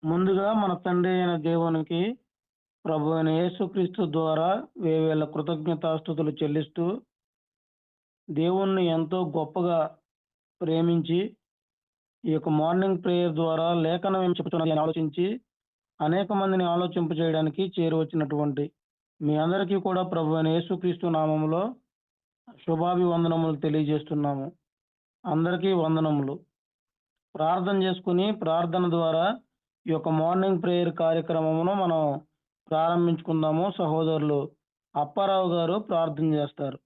ముందుగా మన తండ్రి అయిన దేవునికి ప్రభు అయిన యేసుక్రీస్తు ద్వారా వేవేల కృతజ్ఞతాస్తుతులు చెల్లిస్తూ దేవుణ్ణి ఎంతో గొప్పగా ప్రేమించి ఈ యొక్క మార్నింగ్ ప్రేయర్ ద్వారా లేఖనం ఏం చెప్తున్నది ఆలోచించి అనేక మందిని ఆలోచింప చేయడానికి చేరువచ్చినటువంటి మీ అందరికీ కూడా ప్రభు అయిన యేసుక్రీస్తు నామములో శుభాభివందనములు తెలియజేస్తున్నాము. అందరికీ వందనములు. ప్రార్థన చేసుకుని ప్రార్థన ద్వారా ఈ యొక్క మార్నింగ్ ప్రేయర్ కార్యక్రమమును మనం ప్రారంభించుకుందాము. సహోదరులు అప్పారావు గారు ప్రార్థన చేస్తారు.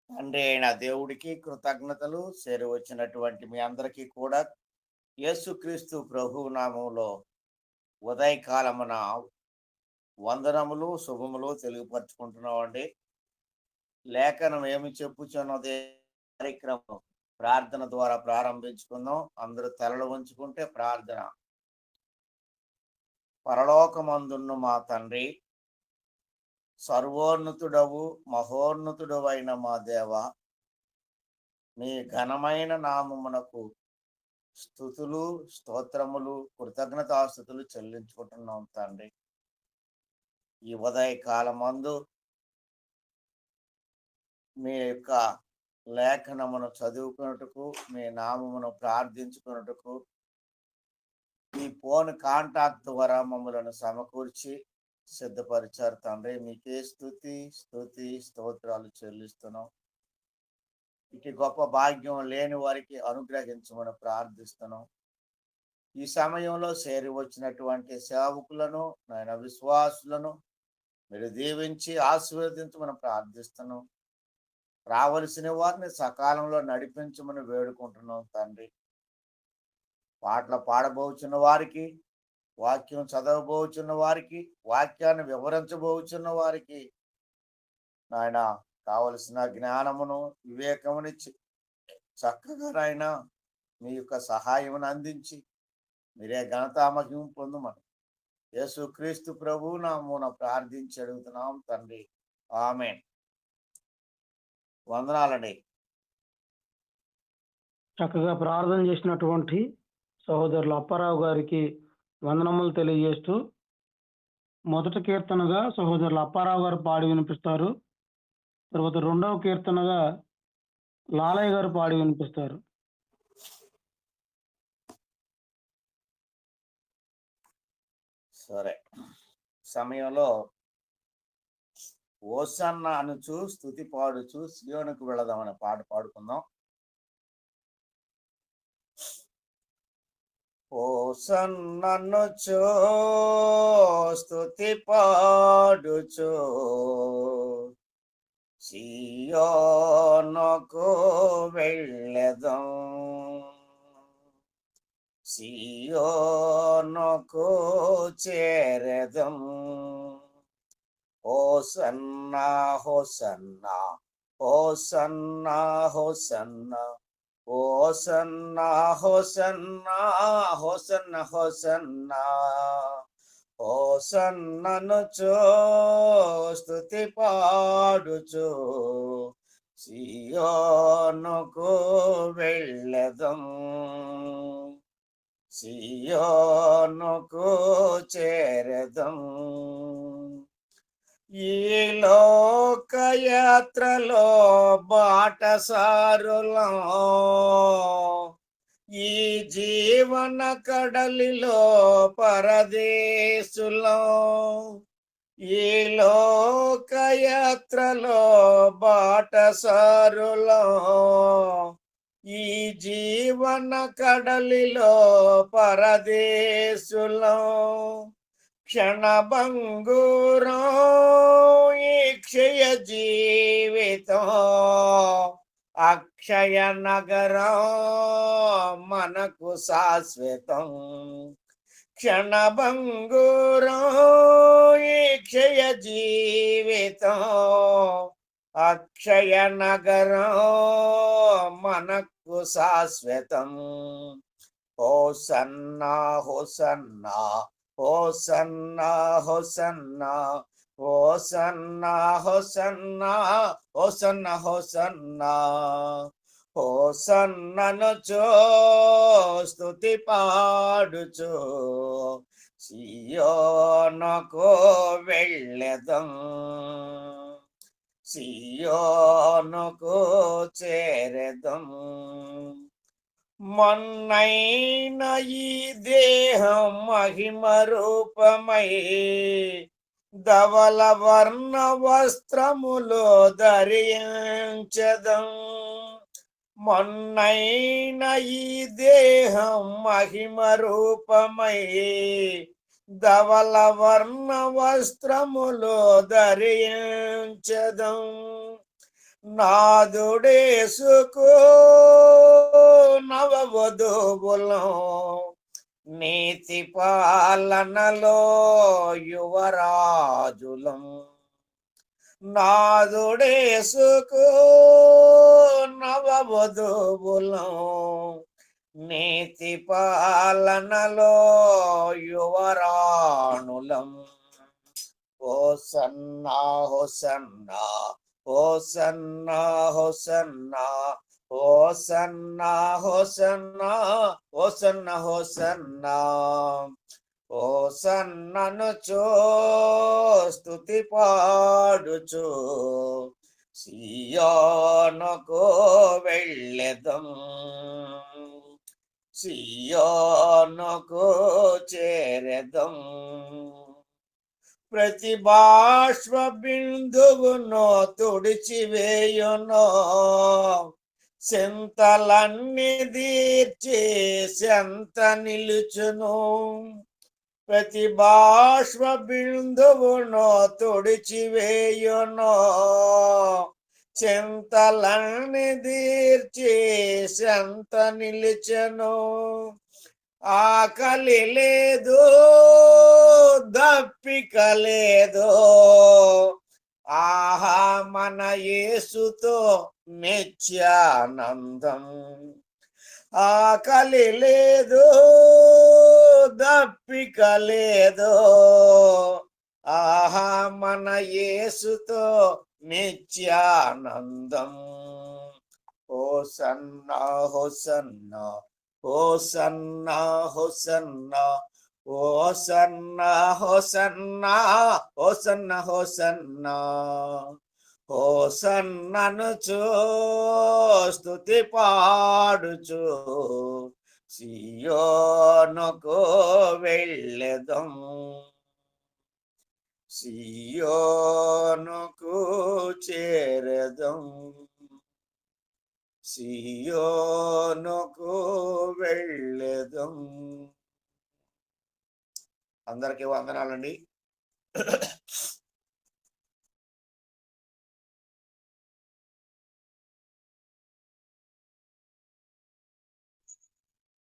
తండ్రి అయిన దేవుడికి కృతజ్ఞతలు. చేరువచ్చినటువంటి మీ అందరికీ కూడా యేసుక్రీస్తు ప్రభు నామములో ఉదయకాలమున వందనములు శుభములు తెలియపరుచుకుంటున్నామండి. లేఖనం ఏమి చెప్పుచున్నదే కార్యక్రమం ప్రార్థన ద్వారా ప్రారంభించుకుందాం. అందరూ తలలు ఉంచుకుంటే ప్రార్థన. పరలోకమందున్న మా తండ్రి, సర్వోన్నతుడవు మహోన్నతుడవు అయిన మా దేవ, మీ ఘనమైన నామమునకు స్తుతులు స్తోత్రములు కృతజ్ఞతాస్తుతులు చెల్లించుకుంటున్నాం తండ్రి. ఈ ఉదయకాలమందు మీ యొక్క లేఖనమును చదువుకున్నట్టుకు, మీ నామమును ప్రార్థించుకున్నట్టుకు ఈ ఫోన్ కాంటాక్ట్ ద్వారా మమ్మలను సమకూర్చి సిద్ధపరిచారు తండ్రి. మీకే స్తుతి స్తుతి స్తోత్రాలు చెల్లిస్తున్నాం. ఇటు గొప్ప భాగ్యం లేని వారికి అనుగ్రహించమని ప్రార్థిస్తున్నాం. ఈ సమయంలో చేరి వచ్చినటువంటి సేవకులను, నాయన విశ్వాసులను మీరు దీవించి ఆశీర్వదించమని ప్రార్థిస్తున్నాం. రావలసిన వారిని సకాలంలో నడిపించమని వేడుకుంటున్నాం తండ్రి. పాటలు పాడబోచున్న వారికి, వాక్యం చదవబోచున్న వారికి, వాక్యాన్ని వివరించబోచున్న వారికి నాయన కావలసిన జ్ఞానమును వివేకమునిచ్చి చక్కగా నాయన మీ యొక్క సహాయమును అందించి మీరే ఘనతామహిమ పొందుమని యేసుక్రీస్తు ప్రభు నామమున ప్రార్థించి అడుగుతున్నాం తండ్రి. ఆమేన్. వందనాలండి. చక్కగా ప్రార్థన చేసినటువంటి సహోదరులు అప్పారావు గారికి వందనములు తెలియజేస్తూ మొదటి కీర్తనగా సహోదరులు అప్పారావు గారు పాడి వినిపిస్తారు. తర్వాత రెండవ కీర్తనగా లాలయ్య గారు పాడి వినిపిస్తారు. సరే, సమయంలో ఓసన్న అనుచు స్తుతి పాడుచు సియోనుకు వెళదామనే పాట పాడుకుందాం. ఓసన్ననుచు స్తుతి పాడుచు సియోనుకు వెళ్ళెదం, సియోనుకు చేరెదం. హోసన్నా హోసన్నా హోసన్నా హోసన్నా హోసన్నా హోసన్నా హోసన్నా హోసన్నా హోసన్ననుచు స్తుతి పాడుచు సియోనుకు వెళ్ళెదం, సియోనుకు చేరెదం. ఈ లోకయాత్రలో బాటసారులం, ఈ జీవన కడలిలో పరదేశులం. ఈ లోకయాత్రలో బాటసారులం, ఈ జీవన కడలిలో పరదేశులం. క్షణభంగురం ఈ క్షయ జీవితం, అక్షయ నగరం మనకు శాశ్వతం. క్షణభంగురం ఈ క్షయ జీవితం, అక్షయ నగరం మనకు శాశ్వతం. హోసన్నా హోసన్నా హోసన్నా హోసన్నా హోసన్నా హోసన్నా హోసన్నా హోసన్నా హోసన్ననుచో స్తుతి పాడుచు సియోనుకు వెళ్ళెదం, సియోనుకు చేరెదం. మొన్నైన ఈ దేహం మహిమ రూపమై ధవల వర్ణ వస్త్రములో ధరించదం. మొన్నైన ఈ దేహం మహిమ రూపమై ధవల వర్ణ వస్త్రములో ధరించదం. నాదుడేసుకు నవవధువులం, నీతి పాలనలో యువరాజులం. నాదుడేసుకు నవవధువులం, నీతి పాలనలో యువరాణులం. హోసన్నా హోసన్నా హోసన్నా హోసన్నా హోసన్నా హోసన్నా హోసన్నా హోసన్నా. హోసన్ననుచో స్తుతి పాడుచు సియోనుకు వెళ్ళెదం, సియోనుకు చేరెదం. ప్రతి బాష్ప బిందువును తుడిచివేయును, చింతలన్నీ తీర్చి సెంత నిలుచును. ప్రతి బాష్ప బిందువును తుడిచివేయును, చింతలన్నీ తీర్చి సెంత నిలుచును. ఆకలి లేదు, దప్పిక లేదు, ఆహా మన యేసుతో నిత్యానందం. ఆకలి లేదు, దప్పిక లేదు, ఆహా మన యేసుతో నిత్యానందం. హోసన్నా హోసన్నా హోసన్నా హోసన్నా హోసన్నా హోసన్నా హోసన్నా హోసన్నా. హోసన్ననుచు స్తుతి పాడుచు సియోనుకు వెళ్ళెదం, సియోనుకు చేరెదం, సియోనుకు వెళ్ళెదం. అందరికీ వందనాలండి.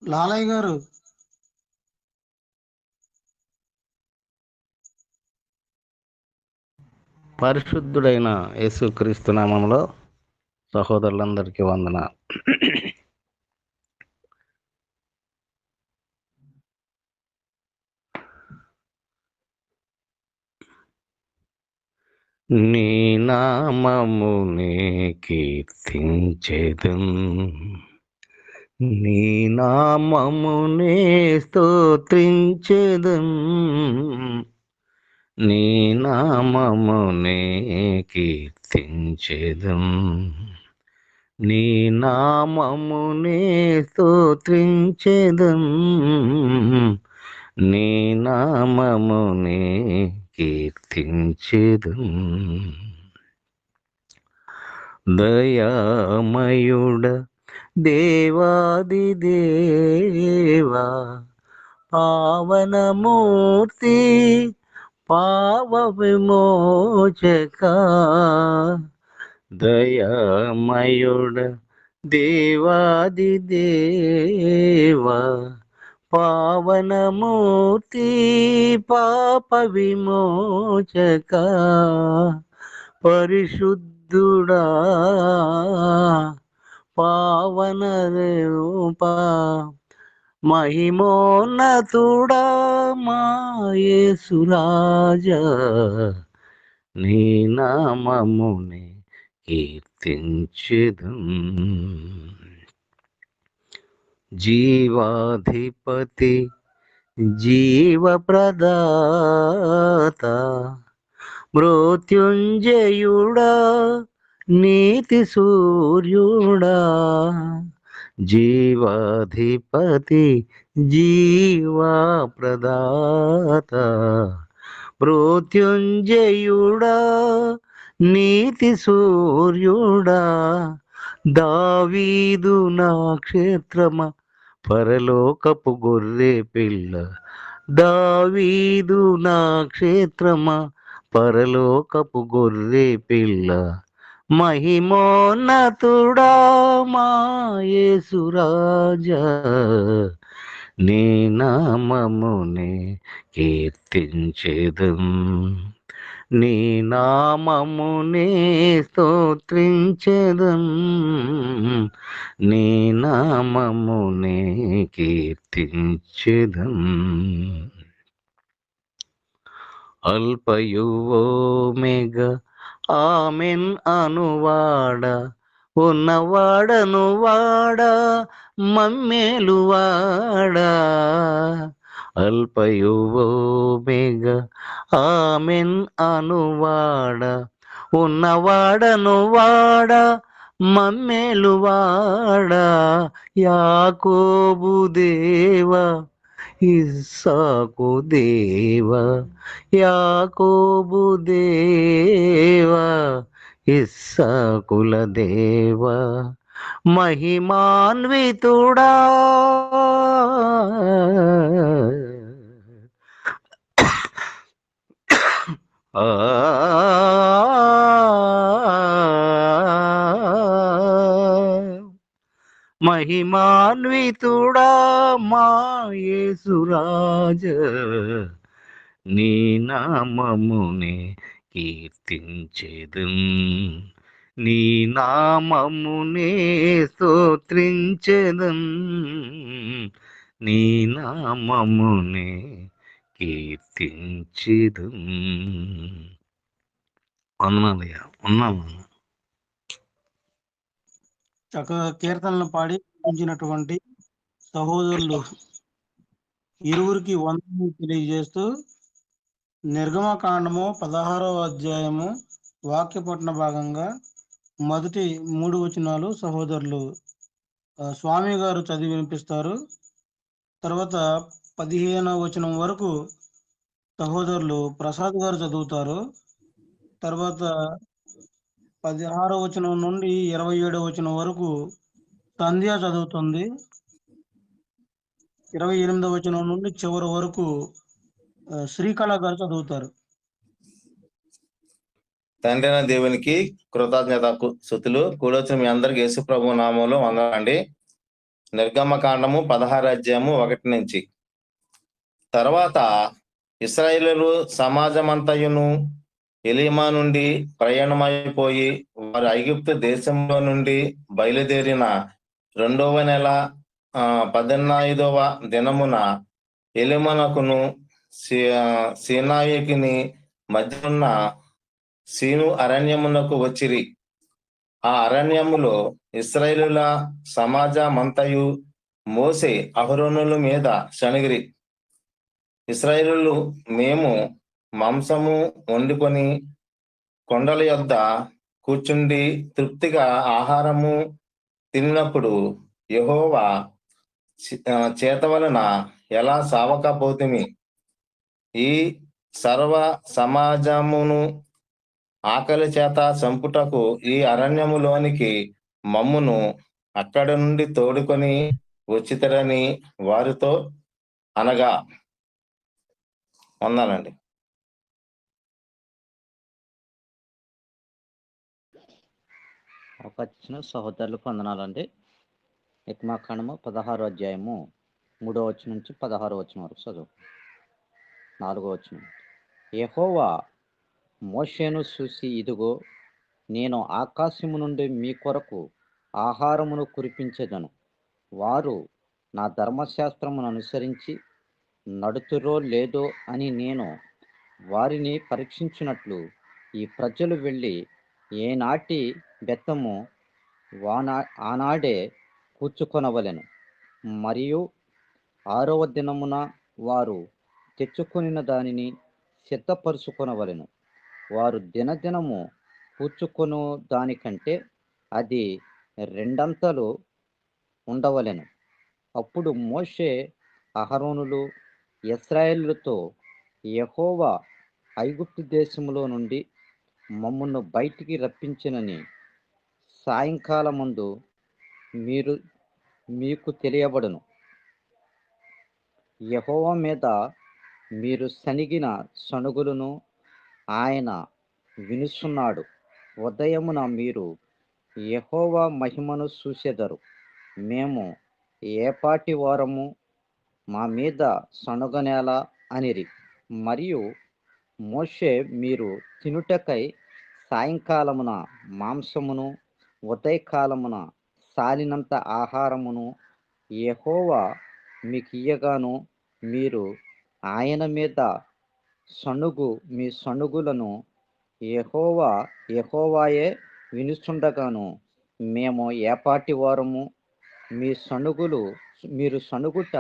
లాలయ్య గారు, పరిశుద్ధుడైన యేసుక్రీస్తు నామములో సహోదరులందరికీ వందనాలు. నీ నామమునే కీర్తించెదం, నీ నామమునే స్తోత్రించెదం, నీ నామమునే కీర్తించెదం, నీ నామమునే స్తోత్రించెదం, నీ నామమునే కీర్తించెదం. దయామయుడ దేవాది దేవా, పావనమూర్తి పావ విమోచక, దయామయుడ దేవాది దేవా, పావనమూర్తి పాప విమోచక, పరిశుద్ధుడా పావన రూపా, మహిమోన్నతుడా మా యేసురాజా, నీ నామమునే కీర్తించెదం. జీవాధిపతి జీవప్రదాత మృత్యుంజయుడా నీతి సూర్యుడా జీవాధిపతి జీవప్రదాత మృత్యుంజయుడా నీతి సూర్యుడా దావీదు నా క్షేత్రమ పరలోకపు గొర్రె పిల్ల దావీదు నా క్షేత్రమా పరలోకపు గొర్రె పిల్ల మహిమోన్నతుడా మా యేసురాజా నీ నామమునే కీర్తించెదం నీ నామమునే స్తోత్రించెదం నీ నామమునే కీర్తించెదం అల్పయువో మెగ ఆమెన్ అనువాడ ఉన్నవాడను వాడా మమ్మేలువాడా అల్పయువో మెగ ఆమెన్ అనువాడ ఉన్నవాడను వాడా మమ్మేలువాడా యాకోబు దేవా ఇస్సాకు దేవా యాకోబు దేవా ఇస్సాకుల దేవా మహిమాన్వితుడా మహిమాన్వితుడా మా యేసురాజ నీ నామమునే కీర్తించెదం నీ నామమునే స్తోత్రించెదం నీ నామమునే కీర్తించెదం. వందనాలయ్యా, ఉన్నాము. చక్కగా కీర్తనలు పాడి ఉంచినటువంటి సహోదరులు ఇరువురికి వందనములు తెలియజేస్తూ నిర్గమకాండము 16వ అధ్యాయము వాక్యపఠన భాగంగా మొదటి 3 వచనాలు సహోదరులు స్వామి గారు చదివి వినిపిస్తారు. తర్వాత 15వ వచనం వరకు సహోదరులు ప్రసాద్ గారు చదువుతారు. తర్వాత 16వ వచనం నుండి 27వ వచనం వరకు సంధ్య చదువుతుంది. 28వ వచనం నుండి చివరి వరకు శ్రీకళ గారు చదువుతారు. తండ్రి అయిన దేవునికి కృతజ్ఞత స్తుతులు. కూడొచ్చిన మీ అందరికి యేసు ప్రభు నామంలో వందనండి. నిర్గమకాండము 16 అధ్యాయము 1 నుంచి. తర్వాత ఇశ్రాయేలు సమాజమంతయును ఎలీమా నుండి ప్రయాణమైపోయి వారు ఐగుప్తు దేశంలో నుండి బయలుదేరిన 2వ నెల 15వ దినమున ఎలీమనకును సీనాయికిని మధ్యనున్న సీను అరణ్యమునకు వచ్చిరి. ఆ అరణ్యములో ఇశ్రాయేలుల సమాజమంతయు మోసే అహరోనుల మీద శనిగిరి. ఇశ్రాయేలు మేము మాంసము వండుకొని కొండల యొద్ద కూర్చుండి తృప్తిగా ఆహారము తిన్నప్పుడు యెహోవా చేత వలన ఎలా సావకపోతిమి. ఈ సర్వ సమాజమును ఆకలి చేత చంపుటకు ఈ అరణ్యములోనికి మమ్మును అక్కడి నుండి తోడుకొని వచ్చితరని వారితో అనగా. వందనండి. వచ్చిన సహోదరులకు వందనాలండి. నిర్గమకాండము 16వ అధ్యాయము 3వ వచనం నుంచి 16వ వచనం వరకు చదువు. 4వ వచనం. యెహోవా మోషేను చూసి, ఇదిగో నేను ఆకాశము నుండి మీ కొరకు ఆహారమును కురిపించెదను. వారు నా ధర్మశాస్త్రమును అనుసరించి నడుతురో లేదో అని నేను వారిని పరీక్షించినట్లు ఈ ప్రజలు వెళ్ళి ఏనాటి బెత్తము ఆనాడే కూర్చుకొనవలెను. మరియు 6వ దినమున వారు తెచ్చుకొనిన దానిని సిద్ధపరుచుకొనవలెను. వారు దినదినము కూర్చుకొను దానికంటే అది రెండంతలు ఉండవలెను. అప్పుడు మోషే అహరోనులు ఇశ్రాయేలుతో, యెహోవా ఐగుప్తు దేశములో నుండి మమ్మను బయటికి రప్పించినని సాయంకాలమందు మీకు తెలియబడును. యెహోవా మీద మీరు సనిగిన సణుగులను ఆయన వినుచున్నాడు. ఉదయమున మీరు యెహోవా మహిమను చూసెదరు. మేము ఏపాటి వారము, మా మీద సణుగనేలా అనిరి. మరియు మోషే మీరు తినుటకై సాయంకాలమున మాంసమును, ఉదయకాలమున సాలినంత ఆహారమును యెహోవా మీకియ్యగాను మీరు ఆయన మీద మీ సణుగులను యెహోవాయే వినుచుండగాను మేము ఏపాటి వారము, మీరు సణుగుట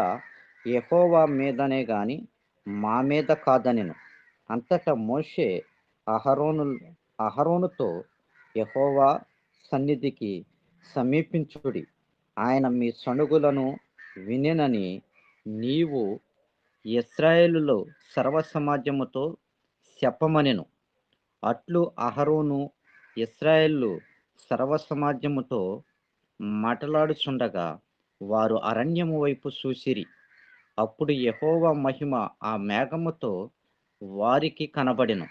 యెహోవా మీదనే గాని మా మీద కాదనెను. అంతటా మోషే అహరోనుతో, యెహోవా సన్నిధికి సమీపించుడి, ఆయన మీ సణుగులను వినెనని నీవు ఇశ్రాయేలులో సర్వసమాజముతో చెప్పమనెను. అట్లు అహరోను ఇశ్రాయేలు సర్వసమాజముతో మాట్లాడుచుండగా వారు అరణ్యము వైపు చూసిరి. అప్పుడు యెహోవా మహిమ ఆ మేఘముతో వారికి కనబడెను.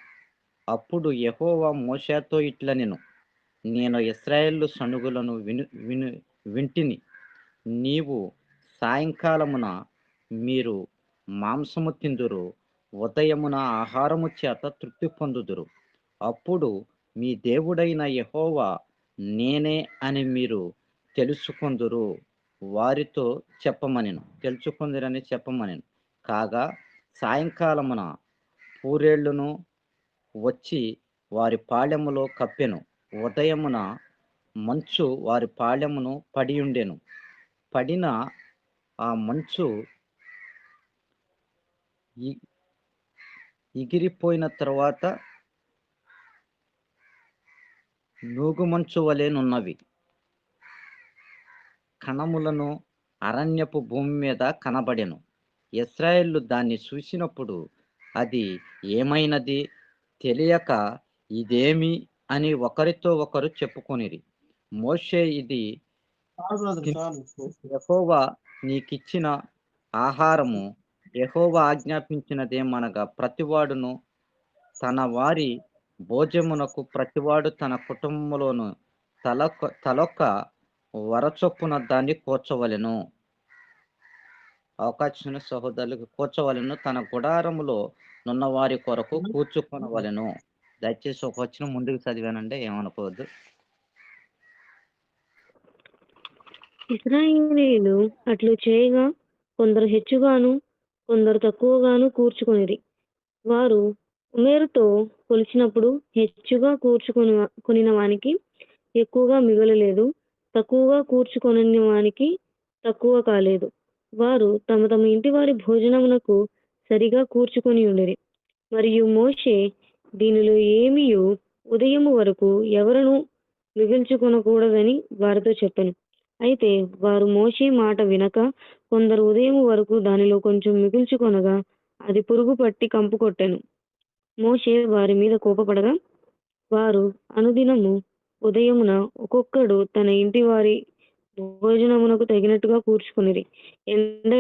అప్పుడు యెహోవా మోషేతో ఇట్లనెను, నేను ఇశ్రాయేలు సణుగులను వింటిని. నీవు సాయంకాలమున మీరు మాంసము తిందురు, ఉదయమున ఆహారము చేత తృప్తి పొందుదురు. అప్పుడు మీ దేవుడైన యెహోవా నేనే అని మీరు తెలుసుకొందురు. వారితో తెలుసుకొందురని చెప్పమనెను. కాగా సాయంకాలమున పూరేళ్లను వచ్చి వారి పాళెములో కప్పెను. ఉదయమున మంచు వారి పాళెమును పడియుండెను. పడిన ఆ మంచు ఎగిరిపోయిన తరువాత నూగుమంచు వలెనున్నవి కణములను అరణ్యపు భూమి మీద కనబడెను. ఇశ్రాయేలు దాన్ని చూసినప్పుడు అది ఏమైనది తెలియక ఇదేమి అని ఒకరితో ఒకరు చెప్పుకొనిరి. మోషే, ఇది యెహోవా నీకిచ్చిన ఆహారము. యెహోవా ఆజ్ఞాపించినదేమనగా ప్రతివాడును తన వారి భోజమునకు ప్రతివాడు తన కుటుంబంలోను తలొక్క వరచొప్పున దాన్ని కూర్చవలెను. అవకాశం సహోదరులకు కూర్చోవలెను. తన గుడారములో నున్న వారి కొరకు కూర్చుకొనవలెను. దయచేసి ఒక వచనం ముందుకు చదివానంటే ఏమనుకోవద్దు. ఇశ్రాయేలీయులు అట్లు చేయగా కొందరు హెచ్చుగాను కొందరు తక్కువగాను కూర్చుకొనిరి. వారు ఉమేరుతో కొలిచినప్పుడు హెచ్చుగా కూర్చుకొనిన వానికి ఎక్కువగా మిగలలేదు, తక్కువగా కూర్చుకొనిన వానికి తక్కువ కాలేదు. వారు తమ తమ ఇంటి వారి భోజనమునకు సరిగా కూర్చుకొని ఉండిరి. మరియు మోషే దీనిలో ఏమీయు ఉదయము వరకు ఎవరును మిగిల్చుకొనకూడదని వారితో చెప్పెను. అయితే వారు మోషే మాట వినక కొందరు ఉదయం వరకు దానిలో కొంచెం మిగిల్చుకొనగా అది పురుగు పట్టి కంపు కొట్టెను. మోషే వారి మీద కోపపడగా వారు అనుదినము ఉదయమున ఒక్కొక్కడు తన ఇంటి వారి భోజనమునకు తగినట్టుగా కూర్చుకొనిరి. ఎండ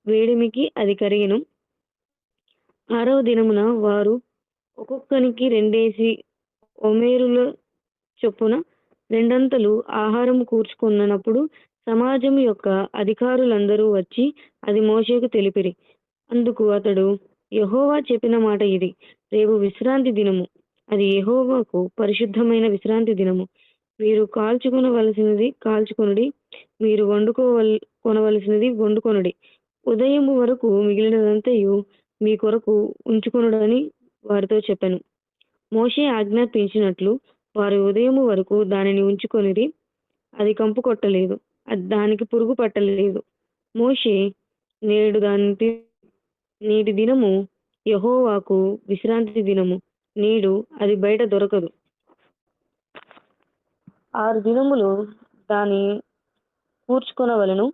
వేడిమికి అది కరిగెను. 6వ దినమున వారు ఒక్కొక్కనికి 2 ఒమేరుల చొప్పున 2 ఆహారము కూర్చుకొన్నప్పుడు సమాజము యొక్క అధికారులందరూ వచ్చి అది మోషేకు తెలిపిరి. అందుకు అతడు, యెహోవా చెప్పిన మాట ఇది, రేపు విశ్రాంతి దినము, అది యెహోవాకు పరిశుద్ధమైన విశ్రాంతి దినము. మీరు కాల్చుకొనవలసినది కాల్చుకొనుడి, మీరు కొనవలసినది వండుకొనుడి. ఉదయము వరకు మిగిలినదంతయు మీ కొరకు ఉంచుకొనుడని వారితో చెప్పెను. మోషే ఆజ్ఞాపించినట్లు వారు ఉదయము వరకు దానిని ఉంచుకొనిరి. అది కంపు కొట్టలేదు, అది దానికి పురుగు పట్టలేదు. మోషే నేటి దినము యెహోవాకు విశ్రాంతి దినము, నేడు అది బయట దొరకదు. 6 దినములు దాని కూర్చుకొనవలెను,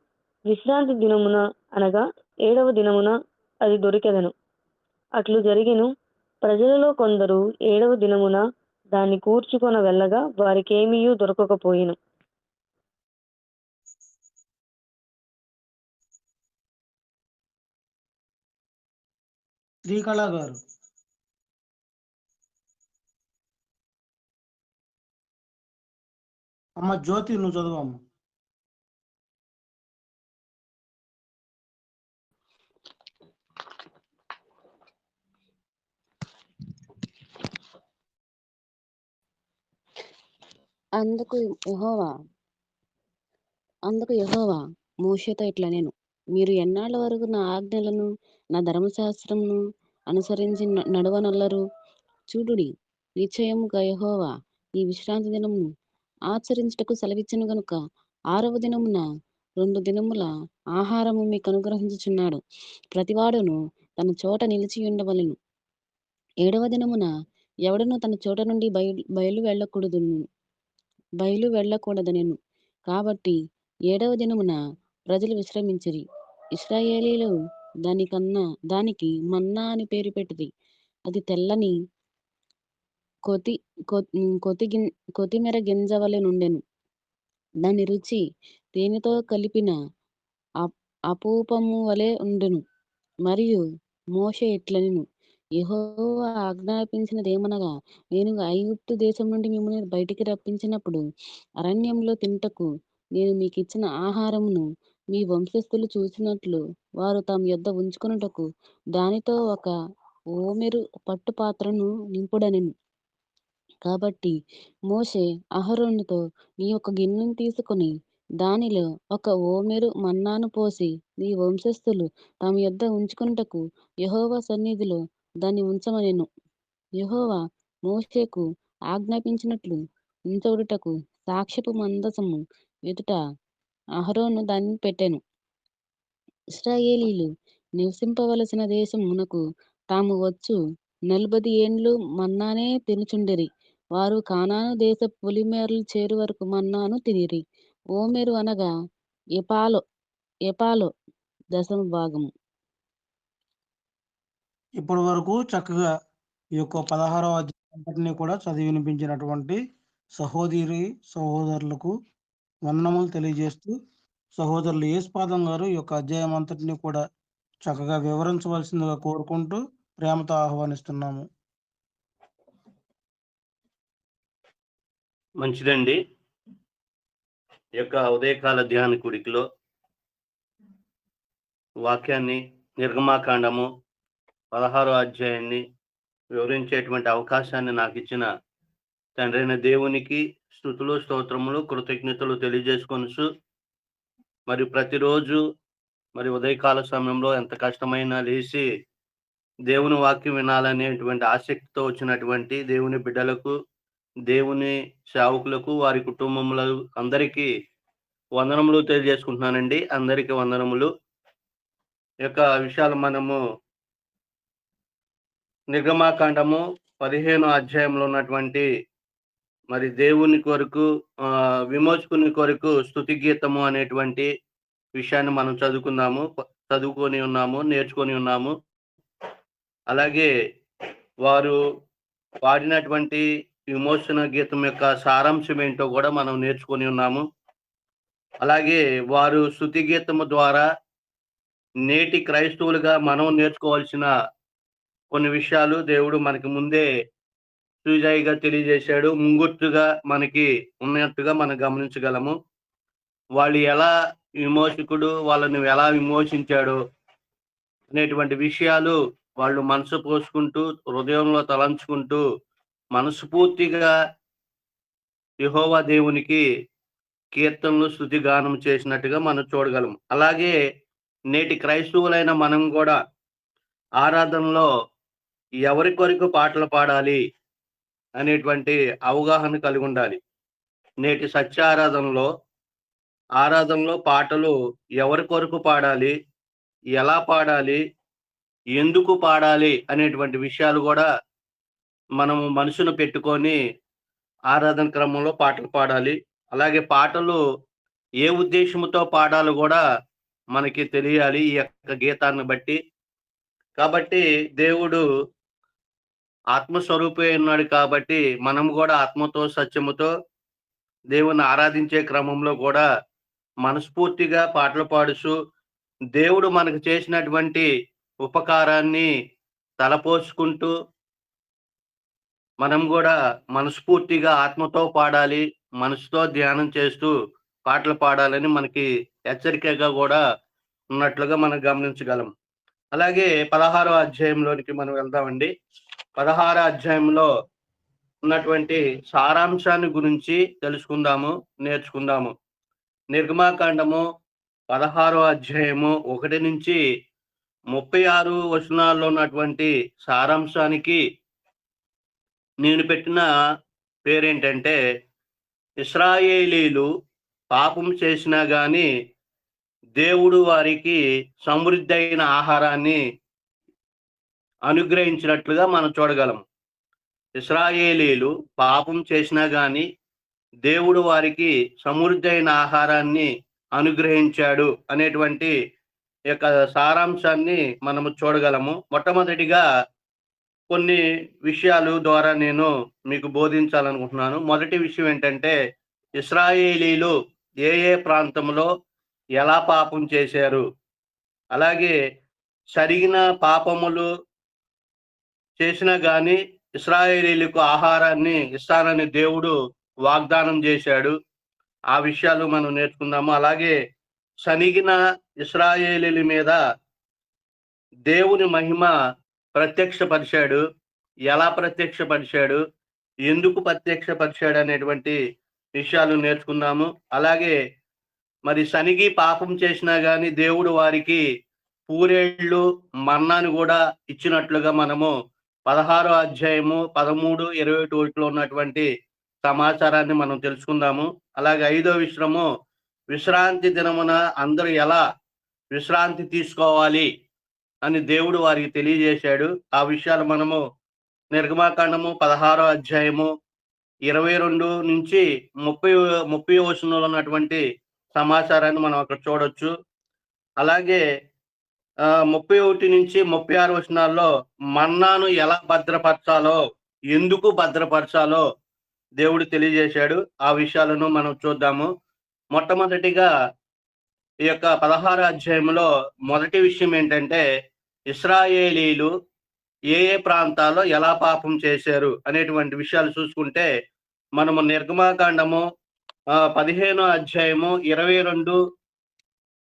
విశ్రాంతి దినమున అనగా 7వ దినమున అది దొరికెదను. అట్లు జరిగెను. ప్రజలలో కొందరు 7వ దినమున దాన్ని కూర్చుకొన వెళ్ళగా వారికేమీయూ దొరకకపోయెను. శ్రీకళ గారు. అమ్మ జ్యోతి, నువ్వు చదువమ్మ. అందుకు యెహోవా మోషేతో ఇట్లనెను, మీరు ఎన్నాళ్ళ వరకు నా ఆజ్ఞలను నా ధర్మశాస్త్రమును అనుసరించి నడవనొల్లరు? చూడుడి, నిశ్చయముగా యెహోవా ఈ విశ్రాంతి దినమును ఆచరించుటకు సెలవిచ్చెను గనుక 6వ దినమున 2 దినముల ఆహారము మీకు అనుగ్రహించుచున్నాడు. ప్రతివాడును తన చోట నిలిచి ఉండవలెను. 7వ దినమున ఎవడును తన చోట నుండి బయలు వెళ్ళకూడదనెను. కాబట్టి 7వ దినమున ప్రజలు విశ్రమించిరి. ఇశ్రాయేలీయులు దానికి మన్నా అని పేరు పెట్టిరి. అది తెల్లని కొత్తిమీర గింజ వలె నుండెను. దాని రుచి తేనెతో కలిపిన అపూపము వలె ఉండెను. మరియు మోషే ఇట్లనెను, యెహోవా ఆజ్ఞాపించినదేమనగా, నేను ఐగుప్తు దేశం నుండి మిమ్మల్ని బయటికి రప్పించినప్పుడు అరణ్యంలో తినుటకు నేను మీకిచ్చిన ఆహారమును మీ వంశస్థులు చూసినట్లు వారు తమ యొద్ద ఉంచుకొనుటకు దానితో ఒక ఓమెరు పట్టు పాత్రను నింపుడనెను. కాబట్టి మోషే అహరోనుతో, నీ ఒక గిన్నెను తీసుకొని దానిలో ఒక ఓమెరు మన్నాను పోసి నీ వంశస్థులు తమ యొద్ద ఉంచుకొనుటకు యెహోవా సన్నిధిలో దాన్ని ఉంచమనెను. యెహోవా మోషేకు ఆజ్ఞాపించినట్లు ఉంచబడుటకు సాక్ష్యపు మందసము ఎదుట అహరోను దాన్ని పెట్టెను. ఇశ్రాయేలీయులు నివసింపవలసిన దేశమునకు తాము వచ్చు 40 ఏండ్లు మన్నానే తినుచుండిరి. వారు కానాను దేశ పొలిమేరలు చేరు వరకు మన్నాను తినిరి. ఓమెరు అనగా ఎపాలో 10వ భాగము. ఇప్పటి వరకు చక్కగా ఈ యొక్క 16వ అధ్యాయాన్ని కూడా చదివి వినిపించినటువంటి సహోదరులకు వందనములు తెలియజేస్తూ, సహోదరులు యేసుపాదం గారు ఈ యొక్క అధ్యాయం అంతటిని కూడా చక్కగా వివరించవలసిందిగా కోరుకుంటూ ప్రేమతో ఆహ్వానిస్తున్నాము. మంచిదండి. ఈ యొక్క ఉదయకాల ధ్యాన కూడికలో వాక్యాన్ని, నిర్గమాకాండము 16వ అధ్యాయాన్ని వివరించేటువంటి అవకాశాన్ని నాకు ఇచ్చిన తండ్రైన దేవునికి స్తుతులు, స్తోత్రములు, కృతజ్ఞతలు తెలియజేసుకొనుచు, మరి ప్రతిరోజు మరి ఉదయకాల సమయంలో ఎంత కష్టమైనా లేచి దేవుని వాక్యం వినాలనేటువంటి ఆసక్తితో వచ్చినటువంటి దేవుని బిడ్డలకు, దేవుని సేవకులకు, వారి కుటుంబముల అందరికీ వందనములు తెలియజేసుకుంటున్నానండి. అందరికీ వందనములు. ఈ యొక్క విషయాలు మనము నిర్గమాకాండము 15వ అధ్యాయంలో ఉన్నటువంటి మరి దేవుని కొరకు విమోచకుని కొరకు స్తుతి గీతము అనేటువంటి విషయాన్ని మనం చదువుకొని ఉన్నాము, నేర్చుకొని ఉన్నాము. అలాగే వారు పాడినటువంటి విమోచన గీతం యొక్క సారాంశం ఏంటో కూడా మనం నేర్చుకొని ఉన్నాము. అలాగే వారు స్తుతి గీతము ద్వారా నేటి క్రైస్తవులుగా మనం నేర్చుకోవాల్సిన కొన్ని విషయాలు దేవుడు మనకి ముందే సూజాయిగా తెలియజేశాడు. ముంగుర్తుగా మనకి ఉన్నట్టుగా మనం గమనించగలము. వాళ్ళు ఎలా విమోచకుడు వాళ్ళని ఎలా విమోచించాడు అనేటువంటి విషయాలు వాళ్ళు మనసు పోసుకుంటూ, హృదయంలో తలంచుకుంటూ, మనస్ఫూర్తిగా యెహోవా దేవునికి కీర్తనలు, స్తుతి గానం చేసినట్టుగా మనం చూడగలం. అలాగే నేటి క్రైస్తవులైన మనం కూడా ఆరాధనలో ఎవరి కొరకు పాటలు పాడాలి అనేటువంటి అవగాహన కలిగి ఉండాలి. నేటి సత్య ఆరాధనలో ఆరాధనలో పాటలు ఎవరి కొరకు పాడాలి, ఎలా పాడాలి, ఎందుకు పాడాలి అనేటువంటి విషయాలు కూడా మనము మనసును పెట్టుకొని ఆరాధన క్రమంలో పాటలు పాడాలి. అలాగే పాటలు ఏ ఉద్దేశంతో పాడాలో కూడా మనకి తెలియాలి ఈ యొక్క గీతాన్ని బట్టి. కాబట్టి దేవుడు ఆత్మస్వరూపే ఉన్నాడు కాబట్టి మనం కూడా ఆత్మతో సత్యముతో దేవుని ఆరాధించే క్రమంలో కూడా మనస్ఫూర్తిగా పాటలు పాడుతూ దేవుడు మనకు చేసినటువంటి ఉపకారాన్ని తలపోసుకుంటూ మనం కూడా మనస్ఫూర్తిగా ఆత్మతో పాడాలి, మనసుతో ధ్యానం చేస్తూ పాటలు పాడాలని మనకి హెచ్చరికగా కూడా ఉన్నట్లుగా మనం గమనించగలం. అలాగే 16వ అధ్యాయంలోనికి మనం వెళ్దామండి. 16వ అధ్యాయంలో ఉన్నటువంటి సారాంశాన్ని గురించి తెలుసుకుందాము, నేర్చుకుందాము. నిర్గమాకాండము 16వ అధ్యాయము 1 నుంచి 36 వచనాల్లో ఉన్నటువంటి సారాంశానికి నేను పెట్టిన పేరేంటంటే, ఇశ్రాయేలీలు పాపం చేసినా గాని దేవుడు వారికి సమృద్ధి అయిన ఆహారాన్ని అనుగ్రహించినట్లుగా మనం చూడగలం. ఇశ్రాయేలీలు పాపం చేసినా గాని దేవుడు వారికి సమృద్ధి అయిన ఆహారాన్ని అనుగ్రహించాడు అనేటువంటి యొక్క సారాంశాన్ని మనము చూడగలము. మొట్టమొదటిగా కొన్ని విషయాలు ద్వారా నేను మీకు బోధించాలనుకుంటున్నాను. మొదటి విషయం ఏంటంటే, ఇశ్రాయేలీలు ఏ ఏ ప్రాంతంలో ఎలా పాపం చేశారు, అలాగే సరిగిన పాపములు చేసినా గాని ఇశ్రాయేలీలకు ఆహారాన్ని ఇస్తానని దేవుడు వాగ్దానం చేశాడు. ఆ విషయాలు మనం నేర్చుకుందాము. అలాగే సనిగిన ఇశ్రాయేలీల మీద దేవుని మహిమ ప్రత్యక్షపరిచాడు. ఎలా ప్రత్యక్షపరిచాడు, ఎందుకు ప్రత్యక్షపరిచాడు అనేటువంటి విషయాలు నేర్చుకుందాము. అలాగే మరి సనిగి పాపం చేసినా గాని దేవుడు వారికి పూరేళ్ళు మన్నాను కూడా ఇచ్చినట్లుగా మనము 16వ అధ్యాయము 13, 21లో ఉన్నటువంటి సమాచారాన్ని మనం తెలుసుకుందాము. అలాగే 5వ విషయము, విశ్రాంతి దినమున అందరూ ఎలా విశ్రాంతి తీసుకోవాలి అని దేవుడు వారికి తెలియజేశాడు. ఆ విషయాలు మనము నిర్గమాకాండము 16వ అధ్యాయము 22 నుంచి 30 వచనంలో ఉన్నటువంటి సమాచారాన్ని మనం అక్కడ చూడొచ్చు. అలాగే 31 నుంచి 36 వచనాల్లో మన్నాను ఎలా భద్రపరచాలో, ఎందుకు భద్రపరచాలో దేవుడు తెలియజేశాడు. ఆ విషయాలను మనం చూద్దాము. మొట్టమొదటిగా ఈ యొక్క 16వ అధ్యాయంలో మొదటి విషయం ఏంటంటే, ఇశ్రాయేలీలు ఏ ఏ ప్రాంతాల్లో ఎలా పాపం చేశారు అనేటువంటి విషయాలు చూసుకుంటే, మనము నిర్గమాకాండము 15వ అధ్యాయము 22,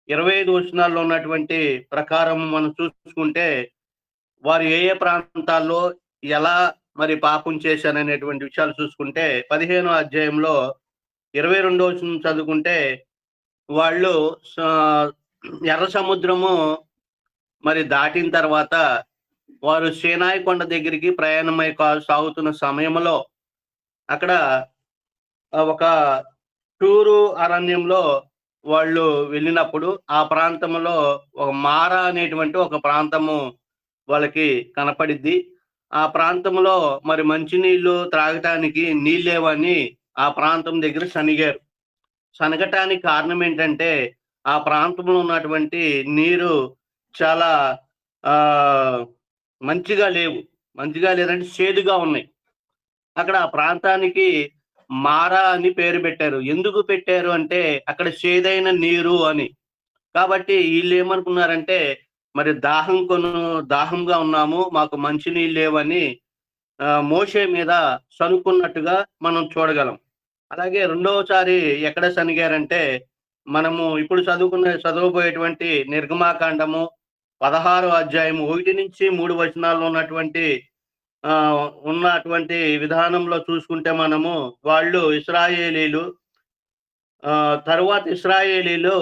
25 వచనాల్లో ఉన్నటువంటి ప్రకారం మనం చూసుకుంటే, వారు ఏ ఏ ప్రాంతాల్లో ఎలా మరి పాపం చేశారు అనేటువంటి విషయాలు చూసుకుంటే, 15వ అధ్యాయంలో 22వ వచనం చదువుకుంటే, వాళ్ళు ఎర్ర సముద్రము మరి దాటిన తర్వాత వారు సీనాయి కొండ దగ్గరికి ప్రయాణమై సాగుతున్న సమయంలో అక్కడ ఒక టూరు అరణ్యంలో వాళ్ళు వెళ్ళినప్పుడు ఆ ప్రాంతంలో ఒక మారా అనేటువంటి ఒక ప్రాంతము వాళ్ళకి కనపడిద్ది. ఆ ప్రాంతంలో మరి మంచినీళ్ళు త్రాగటానికి నీళ్ళేవని ఆ ప్రాంతం దగ్గర సనిగారు. సనగటానికి కారణం ఏంటంటే, ఆ ప్రాంతంలో ఉన్నటువంటి నీరు చాలా మంచిగా లేదంటే చేదుగా ఉన్నాయి. అక్కడ ఆ ప్రాంతానికి మారా అని పేరు పెట్టారు. ఎందుకు పెట్టారు అంటే, అక్కడ చేదైన నీరు అని. కాబట్టి వీళ్ళు ఏమనుకున్నారంటే, మరి దాహంగా ఉన్నాము, మాకు మంచి నీళ్ళు లేవని మోషే మీద సనుక్కున్నట్టుగా మనం చూడగలం. అలాగే రెండవసారి ఎక్కడ సనిగారంటే, మనము ఇప్పుడు చదవబోయేటువంటి నిర్గమాకాండము 16వ అధ్యాయము 1 నుంచి 3 వచనాల్లో ఉన్నటువంటి విధానంలో చూసుకుంటే మనము వాళ్ళు ఇశ్రాయేలీలు తరువాత ఇశ్రాయేలీలు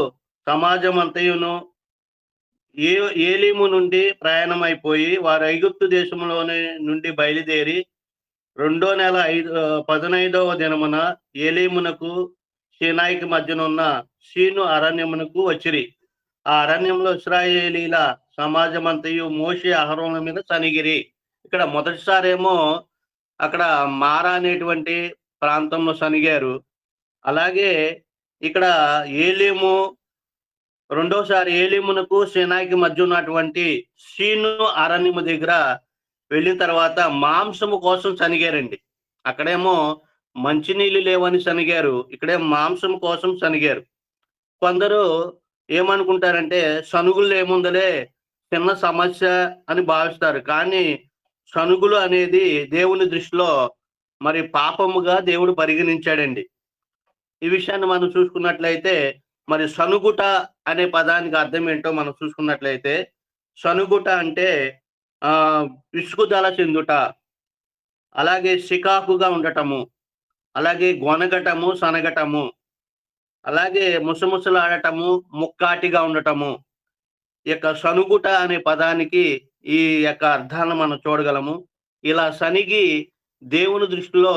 సమాజం అంతయును ఏలీము నుండి ప్రయాణం అయిపోయి వారు ఐగుప్తు దేశంలోనే నుండి బయలుదేరి 2వ నెల 15వ దినమున ఏలీమునకు సీనాయికి మధ్యన ఉన్న సీను అరణ్యమునకు వచ్చిరి. ఆ అరణ్యంలో ఇశ్రాయేలీల సమాజమంతయు మోషే అహరోనుల మీద సనిగిరి. ఇక్కడ మొదటిసారేమో అక్కడ మారా అనేటువంటి ప్రాంతంలో సనిగారు. అలాగే ఇక్కడ ఏలీము, రెండోసారి ఏలీమునకు సీనాయికి మధ్య ఉన్నటువంటి సీను అరణ్యము దగ్గర వెళ్ళిన తర్వాత మాంసము కోసం సనిగారండి. అక్కడేమో మంచినీళ్ళు లేవని సనిగారు, ఇక్కడే మాంసం కోసం సనిగారు. కొందరు ఏమనుకుంటారంటే సనుగులు ఏముందలే, చిన్న సమస్య అని భావిస్తారు. కానీ సనుగులు అనేది దేవుని దృష్టిలో మరి పాపముగా దేవుడు పరిగణించాడండి. ఈ విషయాన్ని మనం చూసుకున్నట్లయితే మరి సనుగుట అనే పదానికి అర్థం ఏంటో మనం చూసుకున్నట్లయితే, సనుగుట అంటే విసుగుదల చెందుట, అలాగే సికాకుగా ఉండటము, అలాగే గొనగటము, సనగటము, అలాగే ముసముసలాడటము, ముక్కాటిగా ఉండటము. ఈ యొక్క సనుగుట అనే పదానికి ఈ యొక్క అర్థాలను మనం చూడగలము. ఇలా సనిగి దేవుని దృష్టిలో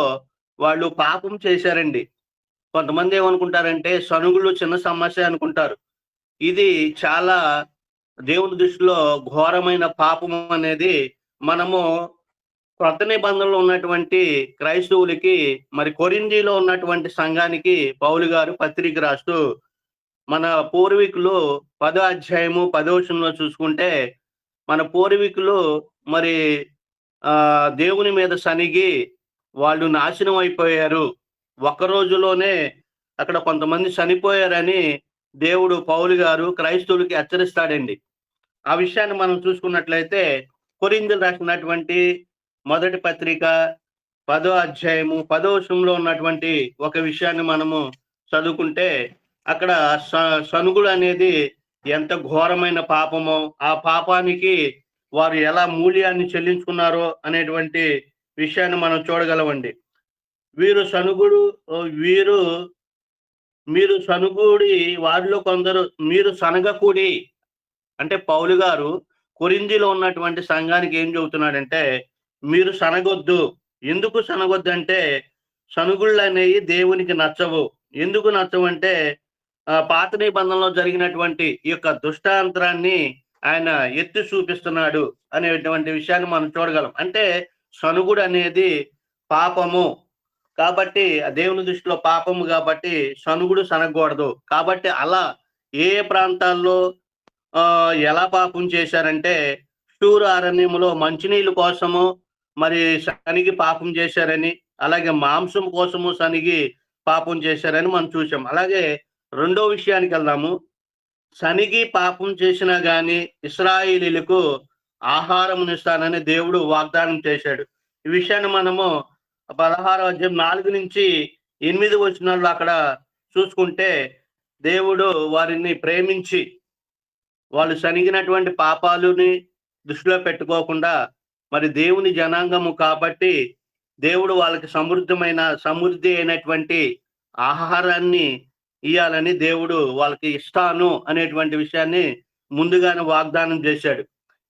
వాళ్ళు పాపం చేశారండి. కొంతమంది ఏమనుకుంటారంటే సనుగులు చిన్న సమస్య అనుకుంటారు. ఇది చాలా దేవుని దృష్టిలో ఘోరమైన పాపం అనేది మనము కొత్త నిబంధనలో ఉన్నటువంటి క్రైస్తవులకి మరి కొరింథీలో ఉన్నటువంటి సంఘానికి పౌలు గారు పత్రిక రాస్తూ మన పూర్వీకులు 10వ అధ్యాయము 10వ వచనంలో చూసుకుంటే మన పూర్వీకులు మరి దేవుని మీద సనిగి వాళ్ళు నాశనం అయిపోయారు, ఒక్క రోజులోనే అక్కడ కొంతమంది చనిపోయారని దేవుడు పౌలు గారు క్రైస్తవులకి హెచ్చరిస్తాడండి. ఆ విషయాన్ని మనం చూసుకున్నట్లయితే కొరింథీయులకు రాసినటువంటి మొదటి పత్రిక 10వ అధ్యాయము 10వ వచనంలో ఉన్నటువంటి ఒక విషయాన్ని మనము చదువుకుంటే అక్కడ సనుగుడు అనేది ఎంత ఘోరమైన పాపమో, ఆ పాపానికి వారు ఎలా మూల్యాన్ని చెల్లించుకున్నారో అనేటువంటి విషయాన్ని మనం చూడగలమండి. మీరు సనుగుడి వారిలో కొందరు మీరు సనగకూడి, అంటే పౌలు గారు కొరింథీలో ఉన్నటువంటి సంఘానికి ఏం చెబుతున్నాడంటే మీరు సనగొద్దు. ఎందుకు సనగొద్దు అంటే సనుగుళ్ళు అనేవి దేవునికి నచ్చవు. ఎందుకు నచ్చవంటే పాత నిబంధనలో జరిగినటువంటి ఈ యొక్క దుష్టాంతరాన్ని ఆయన ఎత్తి చూపిస్తున్నాడు అనేటువంటి విషయాన్ని మనం చూడగలం. అంటే సనుగుడు అనేది పాపము కాబట్టి, దేవుని దృష్టిలో పాపము కాబట్టి సనుగుడు సనగకూడదు. కాబట్టి అలా ఏ ప్రాంతాల్లో ఎలా పాపం చేశారంటే షూరు అరణ్యములో మంచినీళ్ళ కోసము మరి సనిగి పాపం చేశారని, అలాగే మాంసం కోసము సనిగి పాపం చేశారని మనం చూసాం. అలాగే రెండో విషయానికి వెళ్దాము. సనిగి పాపం చేసినా గాని ఇశ్రాయేలీయులకు ఆహారమునిస్తానని దేవుడు వాగ్దానం చేశాడు. ఈ విషయాన్ని మనము 16వ అధ్యాయం 4 నుంచి 8 వచనాల్లో అక్కడ చూసుకుంటే దేవుడు వారిని ప్రేమించి వాళ్ళు సనిగినటువంటి పాపాలని దృష్టిలో పెట్టుకోకుండా మరి దేవుని జనాంగము కాబట్టి దేవుడు వాళ్ళకి సమృద్ధి అయినటువంటి ఆహారాన్ని ఇయ్యాలని దేవుడు వాళ్ళకి ఇస్తాను అనేటువంటి విషయాన్ని ముందుగానే వాగ్దానం చేశాడు.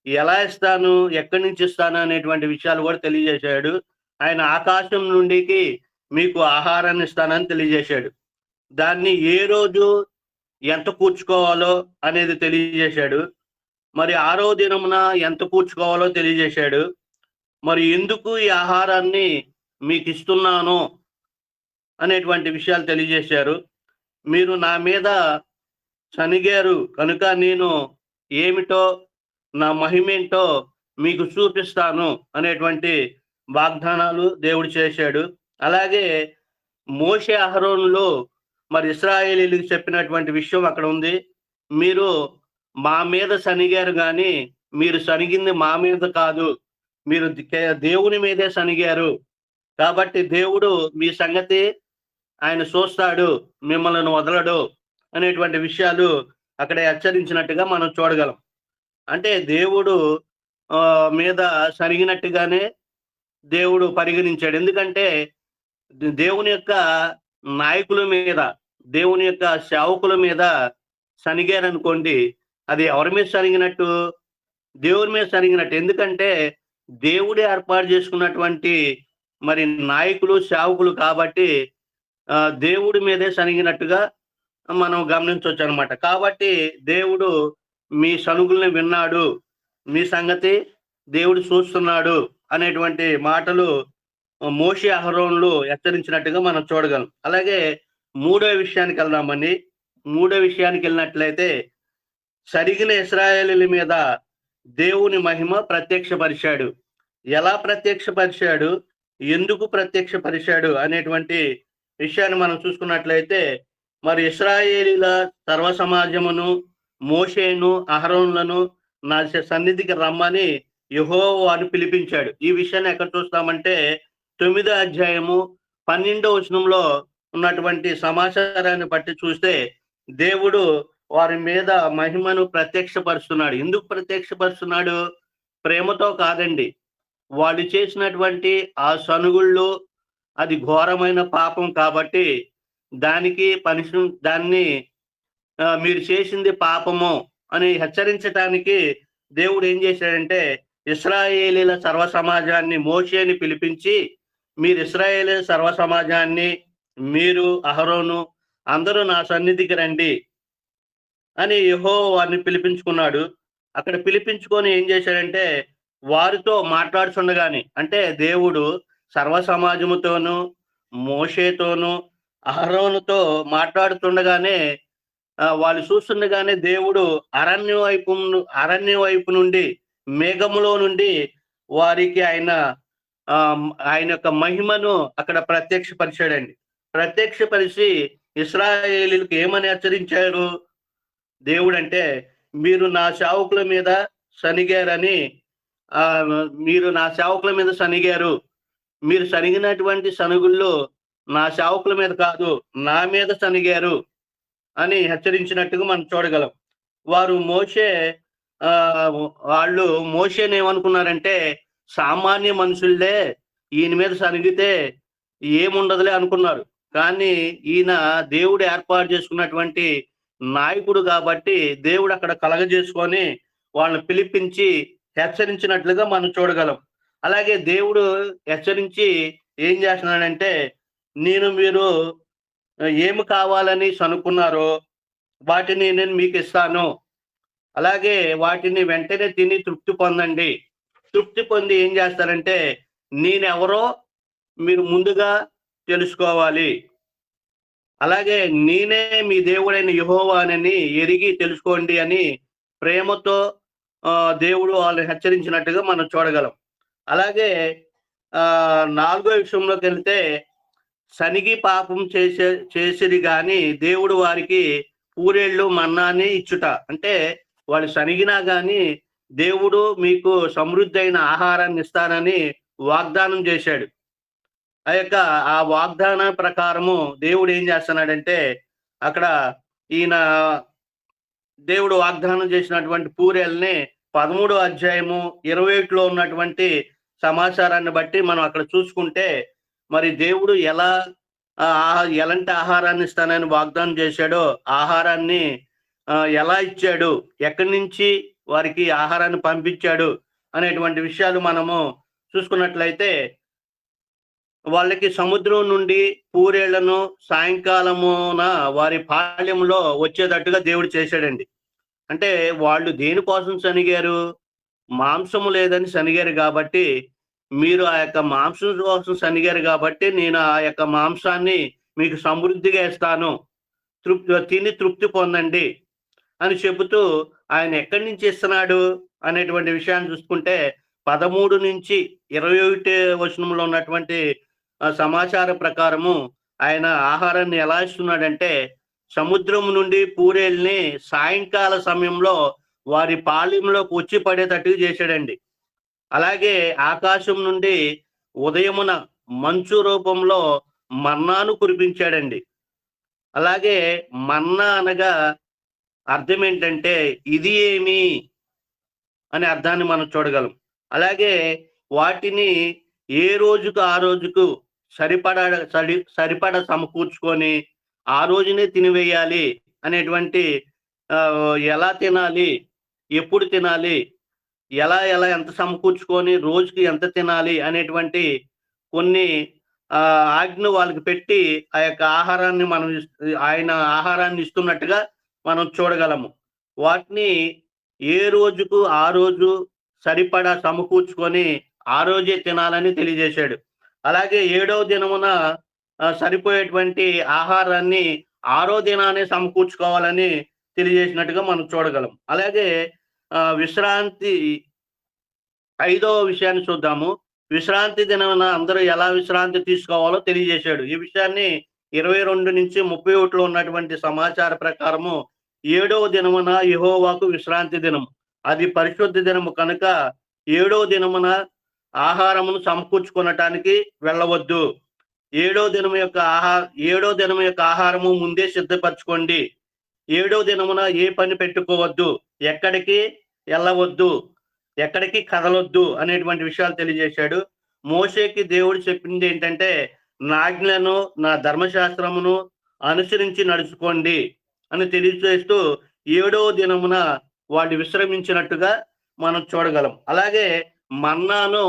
ఎలా ఇస్తాను, ఎక్కడి నుంచి ఇస్తాను అనేటువంటి విషయాలు కూడా తెలియజేశాడు. ఆయన ఆకాశం నుండికి మీకు ఆహారాన్ని ఇస్తానని తెలియజేశాడు. దాన్ని ఏ రోజు ఎంత కూర్చుకోవాలో అనేది తెలియజేశాడు. మరి 6వ దినమున ఎంత కూర్చుకోవాలో తెలియజేశాడు. మరి ఎందుకు ఈ ఆహారాన్ని మీకు ఇస్తున్నాను అనేటువంటి విషయాలు తెలియజేశారు. మీరు నా మీద సనిగారు కనుక నేను ఏమిటో నా మహిమేంటో మీకు చూపిస్తాను అనేటువంటి వాగ్దానాలు దేవుడు చేశాడు. అలాగే మోషే అహరోనులో మరి ఇశ్రాయేలీయులకు చెప్పినటువంటి విషయం అక్కడ ఉంది. మీరు మా మీద సనిగారు కానీ మీరు సనిగింది మా మీద కాదు, మీరు దేవుని మీదే సనిగారు. కాబట్టి దేవుడు మీ సంగతి ఆయన చూస్తాడు, మిమ్మల్ని వదలడు అనేటువంటి విషయాలు అక్కడ హెచ్చరించినట్టుగా మనం చూడగలం. అంటే దేవుడు మీద సనిగినట్టుగానే దేవుడు పరిగణించాడు. ఎందుకంటే దేవుని యొక్క నాయకుల మీద, దేవుని యొక్క సేవకుల మీద సనిగారనుకోండి, అది ఎవరి మీద సనిగినట్టు? దేవుని మీద సనిగినట్టు. ఎందుకంటే దేవుడు ఏర్పాటు చేసుకున్నటువంటి మరి నాయకులు, సేవకులు కాబట్టి దేవుడి మీదే సనిగినట్టుగా మనం గమనించవచ్చు అనమాట. కాబట్టి దేవుడు మీ సనుగుల్ని విన్నాడు, మీ సంగతి దేవుడు చూస్తున్నాడు అనేటువంటి మాటలు మోషే అహరోనులు హెచ్చరించినట్టుగా మనం చూడగలం. అలాగే మూడో విషయానికి వెళ్దామండి. మూడో విషయానికి వెళ్ళినట్లయితే సరిగిన ఇశ్రాయేలీయుల మీద దేవుని మహిమ ప్రత్యక్షపరిచాడు. ఎలా ప్రత్యక్షపరిచాడు, ఎందుకు ప్రత్యక్షపరిచాడు అనేటువంటి విషయాన్ని మనం చూసుకున్నట్లయితే, మరి ఇశ్రాయేలీల సర్వ సమాజమును మోషేను అహరోనులను నా సన్నిధికి రమ్మని యెహోవాను పిలిపించాడు. ఈ విషయాన్ని ఎక్కడ చూస్తామంటే 9వ అధ్యాయము 12వ వచనంలో ఉన్నటువంటి సమాచారాన్ని బట్టి చూస్తే దేవుడు వారి మీద మహిమను ప్రత్యక్షపరుస్తున్నాడు. ఎందుకు ప్రత్యక్షపరుస్తున్నాడు? ప్రేమతో కాదండి. వాళ్ళు చేసినటువంటి ఆ సనుగుళ్ళు అది ఘోరమైన పాపం కాబట్టి దానికి దాన్ని మీరు చేసింది పాపము అని హెచ్చరించడానికి దేవుడు ఏం చేశాడంటే ఇశ్రాయేలీల సర్వ సమాజాన్ని మోషేని పిలిపించి, మీరు ఇశ్రాయేలీల సర్వ సమాజాన్ని, మీరు అహరోను అందరూ నా సన్నిధికి రండి అని యెహోవాని పిలిపించుకున్నాడు. అక్కడ పిలిపించుకొని ఏం చేశాడంటే వారితో మాట్లాడుచుండగానే, అంటే దేవుడు సర్వ సమాజముతోనూ మోషేతోనూ అహరోనుతో మాట్లాడుతుండగానే వాళ్ళు చూస్తుండగానే దేవుడు అరణ్యం వైపు నుండి మేఘములో నుండి వారికి ఆయన యొక్క మహిమను అక్కడ ప్రత్యక్షపరిచాడండి. ప్రత్యక్షపరిచి ఇశ్రాయేలీయులకు ఏమని హెచ్చరించారు దేవుడు అంటే, మీరు నా సేవకుల మీద సనిగారని, మీరు నా సేవకుల మీద సనిగారు, మీరు సనిగినటువంటి సనుగుల్లో నా సేవకుల మీద కాదు నా మీద సనిగారు అని హెచ్చరించినట్టుగా మనం చూడగలం. వాళ్ళు మోషేని ఏమనుకున్నారంటే, సామాన్య మనుషుల్లే ఈయన మీద సనిగితే ఏముండదులే అనుకున్నారు. కానీ ఈయన దేవుడు ఏర్పాటు చేసుకున్నటువంటి నాయకుడు కాబట్టి దేవుడు అక్కడ కలగజేసుకొని వాళ్ళని పిలిపించి హెచ్చరించినట్లుగా మనం చూడగలం. అలాగే దేవుడు హెచ్చరించి ఏం చేస్తున్నాడంటే, మీరు ఏమి కావాలని సనుకున్నారో వాటిని నేను మీకు ఇస్తాను, అలాగే వాటిని వెంటనే తిని తృప్తి పొందండి. తృప్తి పొంది ఏం చేస్తారంటే, నేనెవరో మీరు ముందుగా తెలుసుకోవాలి, అలాగే నేనే మీ దేవుడైన యెహోవానని ఎరిగి తెలుసుకోండి అని ప్రేమతో దేవుడు వాళ్ళని హెచ్చరించినట్టుగా మనం చూడగలం. అలాగే 4వ విషయంలోకి వెళ్తే, సనిగి పాపం చేసిరి గాని దేవుడు వారికి పూరేళ్ళు మన్నాని ఇచ్చుట, అంటే వాళ్ళు సనిగినా గాని దేవుడు మీకు సమృద్ధి అయిన ఆహారాన్ని ఇస్తానని వాగ్దానం చేశాడు. ఆ వాగ్దాన ప్రకారము దేవుడు ఏం చేస్తున్నాడంటే, అక్కడ దేవుడు వాగ్దానం చేసినటువంటి పూరేల్ని 13వ అధ్యాయము 21లో ఉన్నటువంటి సమాచారాన్ని బట్టి మనం అక్కడ చూసుకుంటే, మరి దేవుడు ఎలాంటి ఆహారాన్ని ఇస్తానని వాగ్దానం చేశాడో ఆహారాన్ని ఎలా ఇచ్చాడు, ఎక్కడి నుంచి వారికి ఆహారాన్ని పంపించాడు అనేటువంటి విషయాలు మనము చూసుకున్నట్లయితే, వాళ్ళకి సముద్రం నుండి పూరేళ్లను సాయంకాలమున వారి పాళ్యంలో వచ్చేటట్టుగా దేవుడు చేశాడండి. అంటే వాళ్ళు దేనికోసం సనిగారు? మాంసము లేదని సనిగారు కాబట్టి, మీరు ఆ యొక్క మాంసం కోసం సనిగారు కాబట్టి నేను ఆ యొక్క మాంసాన్ని మీకు సమృద్ధిగా ఇస్తాను, తిని తృప్తి పొందండి అని చెబుతూ ఆయన ఎక్కడి నుంచి ఇస్తున్నాడు అనేటువంటి విషయాన్ని చూసుకుంటే 13 నుంచి 21 వచనంలో ఉన్నటువంటి సమాచార ప్రకారము ఆయన ఆహారాన్ని ఎలా ఇస్తున్నాడంటే, సముద్రం నుండి పూరేల్ని సాయంకాల సమయంలో వారి పాళ్యంలోకి వచ్చి పడేటట్టుగా చేశాడండి. అలాగే ఆకాశం నుండి ఉదయమున మంచు రూపంలో మన్నాను కురిపించాడండి. అలాగే మన్నా అనగా అర్థం ఏంటంటే ఇది ఏమి అనే అర్థాన్ని మనం చూడగలం. వాటిని ఏ రోజుకు ఆ రోజుకు సరిపడ సమకూర్చుకొని ఆ రోజునే తినివేయాలి అనేటువంటి ఎలా తినాలి, ఎప్పుడు తినాలి, ఎలా ఎంత సమకూర్చుకొని రోజుకి ఎంత తినాలి అనేటువంటి కొన్ని ఆ ఆజ్ఞ వాళ్ళకి పెట్టి ఆ యొక్క ఆహారాన్ని ఆయన ఆహారాన్ని ఇస్తున్నట్టుగా మనం చూడగలము. వాటిని ఏ రోజుకు ఆ రోజు సరిపడా సమకూర్చుకొని ఆ రోజే తినాలని తెలియజేశాడు. అలాగే 7వ దినమున సరిపోయేటువంటి ఆహారాన్ని 6వ దినానే సమకూర్చుకోవాలని తెలియజేసినట్టుగా మనం చూడగలం. అలాగే విశ్రాంతి 5వ విషయాన్ని చూద్దాము. విశ్రాంతి దినమున అందరూ ఎలా విశ్రాంతి తీసుకోవాలో తెలియజేశాడు. ఈ విషయాన్ని 22-31లో ఉన్నటువంటి సమాచార ప్రకారము 7వ దినమున యెహోవాకు విశ్రాంతి దినం. అది పరిశుద్ధ దినము కనుక 7వ దినమున ఆహారమును సమకూర్చుకొనటానికి వెళ్ళవద్దు. 7వ దినం యొక్క ఆహారము ముందే సిద్ధపరచుకోండి. 7వ దినమున ఏ పని పెట్టుకోవద్దు, ఎక్కడికి వెళ్ళవద్దు, ఎక్కడికి కదలొద్దు అనేటువంటి విషయాలు తెలియజేశాడు. మోషేకి దేవుడు చెప్పింది ఏంటంటే, నా ఆజ్ఞలను నా ధర్మశాస్త్రమును అనుసరించి నడుచుకోండి అని తెలియజేస్తూ 7వ దినమున వాళ్ళు విశ్రమించినట్టుగా మనం చూడగలం. అలాగే మన్నాను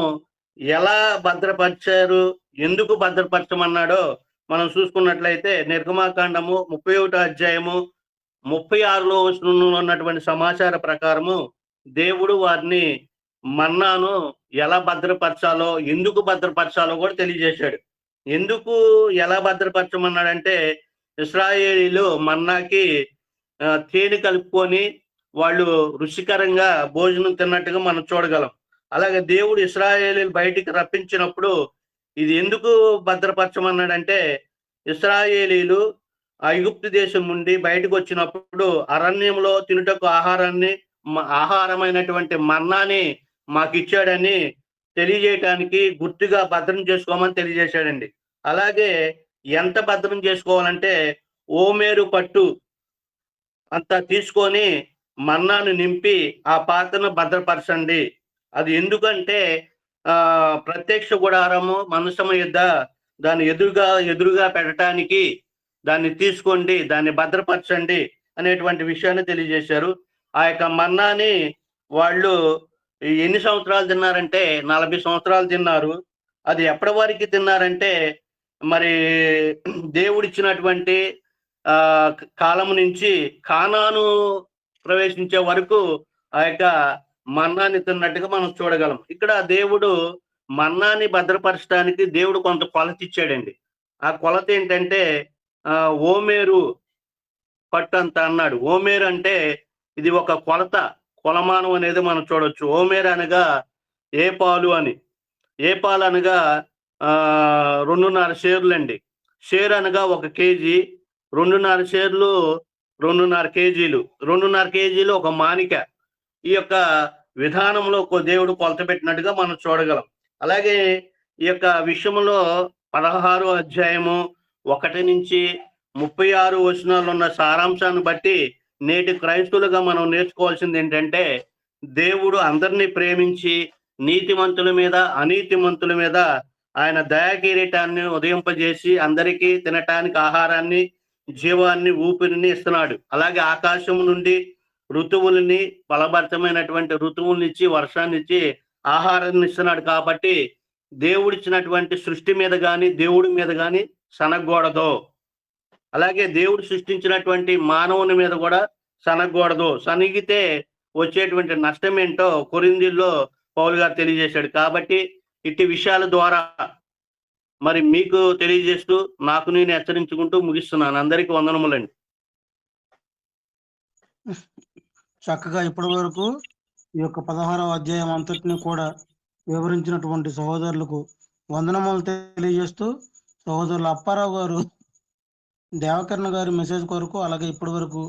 ఎలా భద్రపరిచారు, ఎందుకు భద్రపరచమన్నాడో మనం చూసుకున్నట్లయితే నిర్గమాకాండము 31వ అధ్యాయము 36లో ఉన్నటువంటి సమాచార ప్రకారము దేవుడు వారిని మన్నాను ఎలా భద్రపరచాలో, ఎందుకు భద్రపరచాలో కూడా తెలియజేశాడు. ఎందుకు ఎలా భద్రపరచమన్నాడంటే, ఇశ్రాయేలీలు మన్నాకి తేనె కలుపుకొని వాళ్ళు రుచికరంగా భోజనం తిన్నట్టుగా మనం చూడగలం. అలాగే దేవుడు ఇశ్రాయేలీలు బయటికి రప్పించినప్పుడు ఇది ఎందుకు భద్రపరచమన్నాడంటే, ఇశ్రాయేలీలు ఐగుప్తు దేశం నుండి బయటకు వచ్చినప్పుడు అరణ్యంలో తినుటకు ఆహారమైనటువంటి మన్నాని మాకు ఇచ్చాడని తెలియజేయటానికి గుర్తుగా భద్రం చేసుకోమని తెలియజేశాడండి. అలాగే ఎంత భద్రం చేసుకోవాలంటే ఓమేరు పట్టు అంతా తీసుకొని మన్నాను నింపి ఆ పాత్రను భద్రపరచండి. అది ఎందుకంటే ప్రత్యక్ష గుడారము మందసము యొద్ద దాన్ని ఎదురుగా పెట్టడానికి దాన్ని తీసుకోండి, దాన్ని భద్రపరచండి అనేటువంటి విషయాన్ని తెలియజేశారు. ఆ యొక్క మన్నాని వాళ్ళు ఎన్ని సంవత్సరాలు తిన్నారంటే 40 సంవత్సరాలు తిన్నారు. అది ఎప్పటి వరకు తిన్నారంటే మరి దేవుడిచ్చినటువంటి కాలం నుంచి కానాను ప్రవేశించే వరకు ఆ యొక్క మన్నాని తిన్నట్టుగా మనం చూడగలం. ఇక్కడ దేవుడు మన్నాని భద్రపరచడానికి దేవుడు కొంత కొలత ఇచ్చాడండి. ఆ కొలత ఏంటంటే ఓమేరు పట్టు అంత అన్నాడు. ఓమేరు అంటే ఇది ఒక కొలమానం అనేది మనం చూడొచ్చు. ఓమేరు అనగా ఏపాలు అని. ఏపాలు అనగా 2.5 షేర్లు అండి. షేర్ అనగా 1 కేజీ, 2.5 షేర్లు 2.5 కేజీలు, 2.5 కేజీలు 1 మానిక. ఈ యొక్క విధానంలో దేవుడు కొలత పెట్టినట్టుగా మనం చూడగలం. అలాగే ఈ యొక్క విషయంలో 16వ అధ్యాయము 1 నుంచి 36 వచనాలు ఉన్న సారాంశాన్ని బట్టి నేటి క్రైస్తవులుగా మనం నేర్చుకోవాల్సింది ఏంటంటే, దేవుడు అందరినీ ప్రేమించి నీతిమంతుల మీద అనీతిమంతుల మీద ఆయన దయాకిరీటాన్ని ఉదయింపజేసి అందరికీ తినటానికి ఆహారాన్ని, జీవాన్ని, ఊపిరిని ఇస్తున్నాడు. అలాగే ఆకాశం నుండి ఋతువుల్ని, ఫలభరితమైనటువంటి ఋతువుల్ని ఇచ్చి వర్షాన్ని ఇచ్చి ఆహారాన్ని ఇస్తున్నాడు. కాబట్టి దేవుడిచ్చినటువంటి సృష్టి మీద కానీ దేవుడి మీద కానీ సనగకూడదు. అలాగే దేవుడు సృష్టించినటువంటి మానవుని మీద కూడా సనగకూడదు. సనిగితే వచ్చేటువంటి నష్టం ఏంటో కొరింథీయుల్లో పౌలు గారు తెలియజేశాడు. కాబట్టి ఇట్టి విషయాల ద్వారా మరి మీకు తెలియజేస్తూ నాకు నేను హెచ్చరించుకుంటూ ముగిస్తున్నాను. అందరికీ వందనములండి. చక్కగా ఇప్పటి వరకు ఈ యొక్క 16వ అధ్యాయం అంతటిని కూడా వివరించినటువంటి సహోదరులకు వందనములు తెలియజేస్తూ, సహోదరులు అప్పారావు గారు దేవకర్ణ గారి మెసేజ్ కొరకు, అలాగే ఇప్పటి వరకు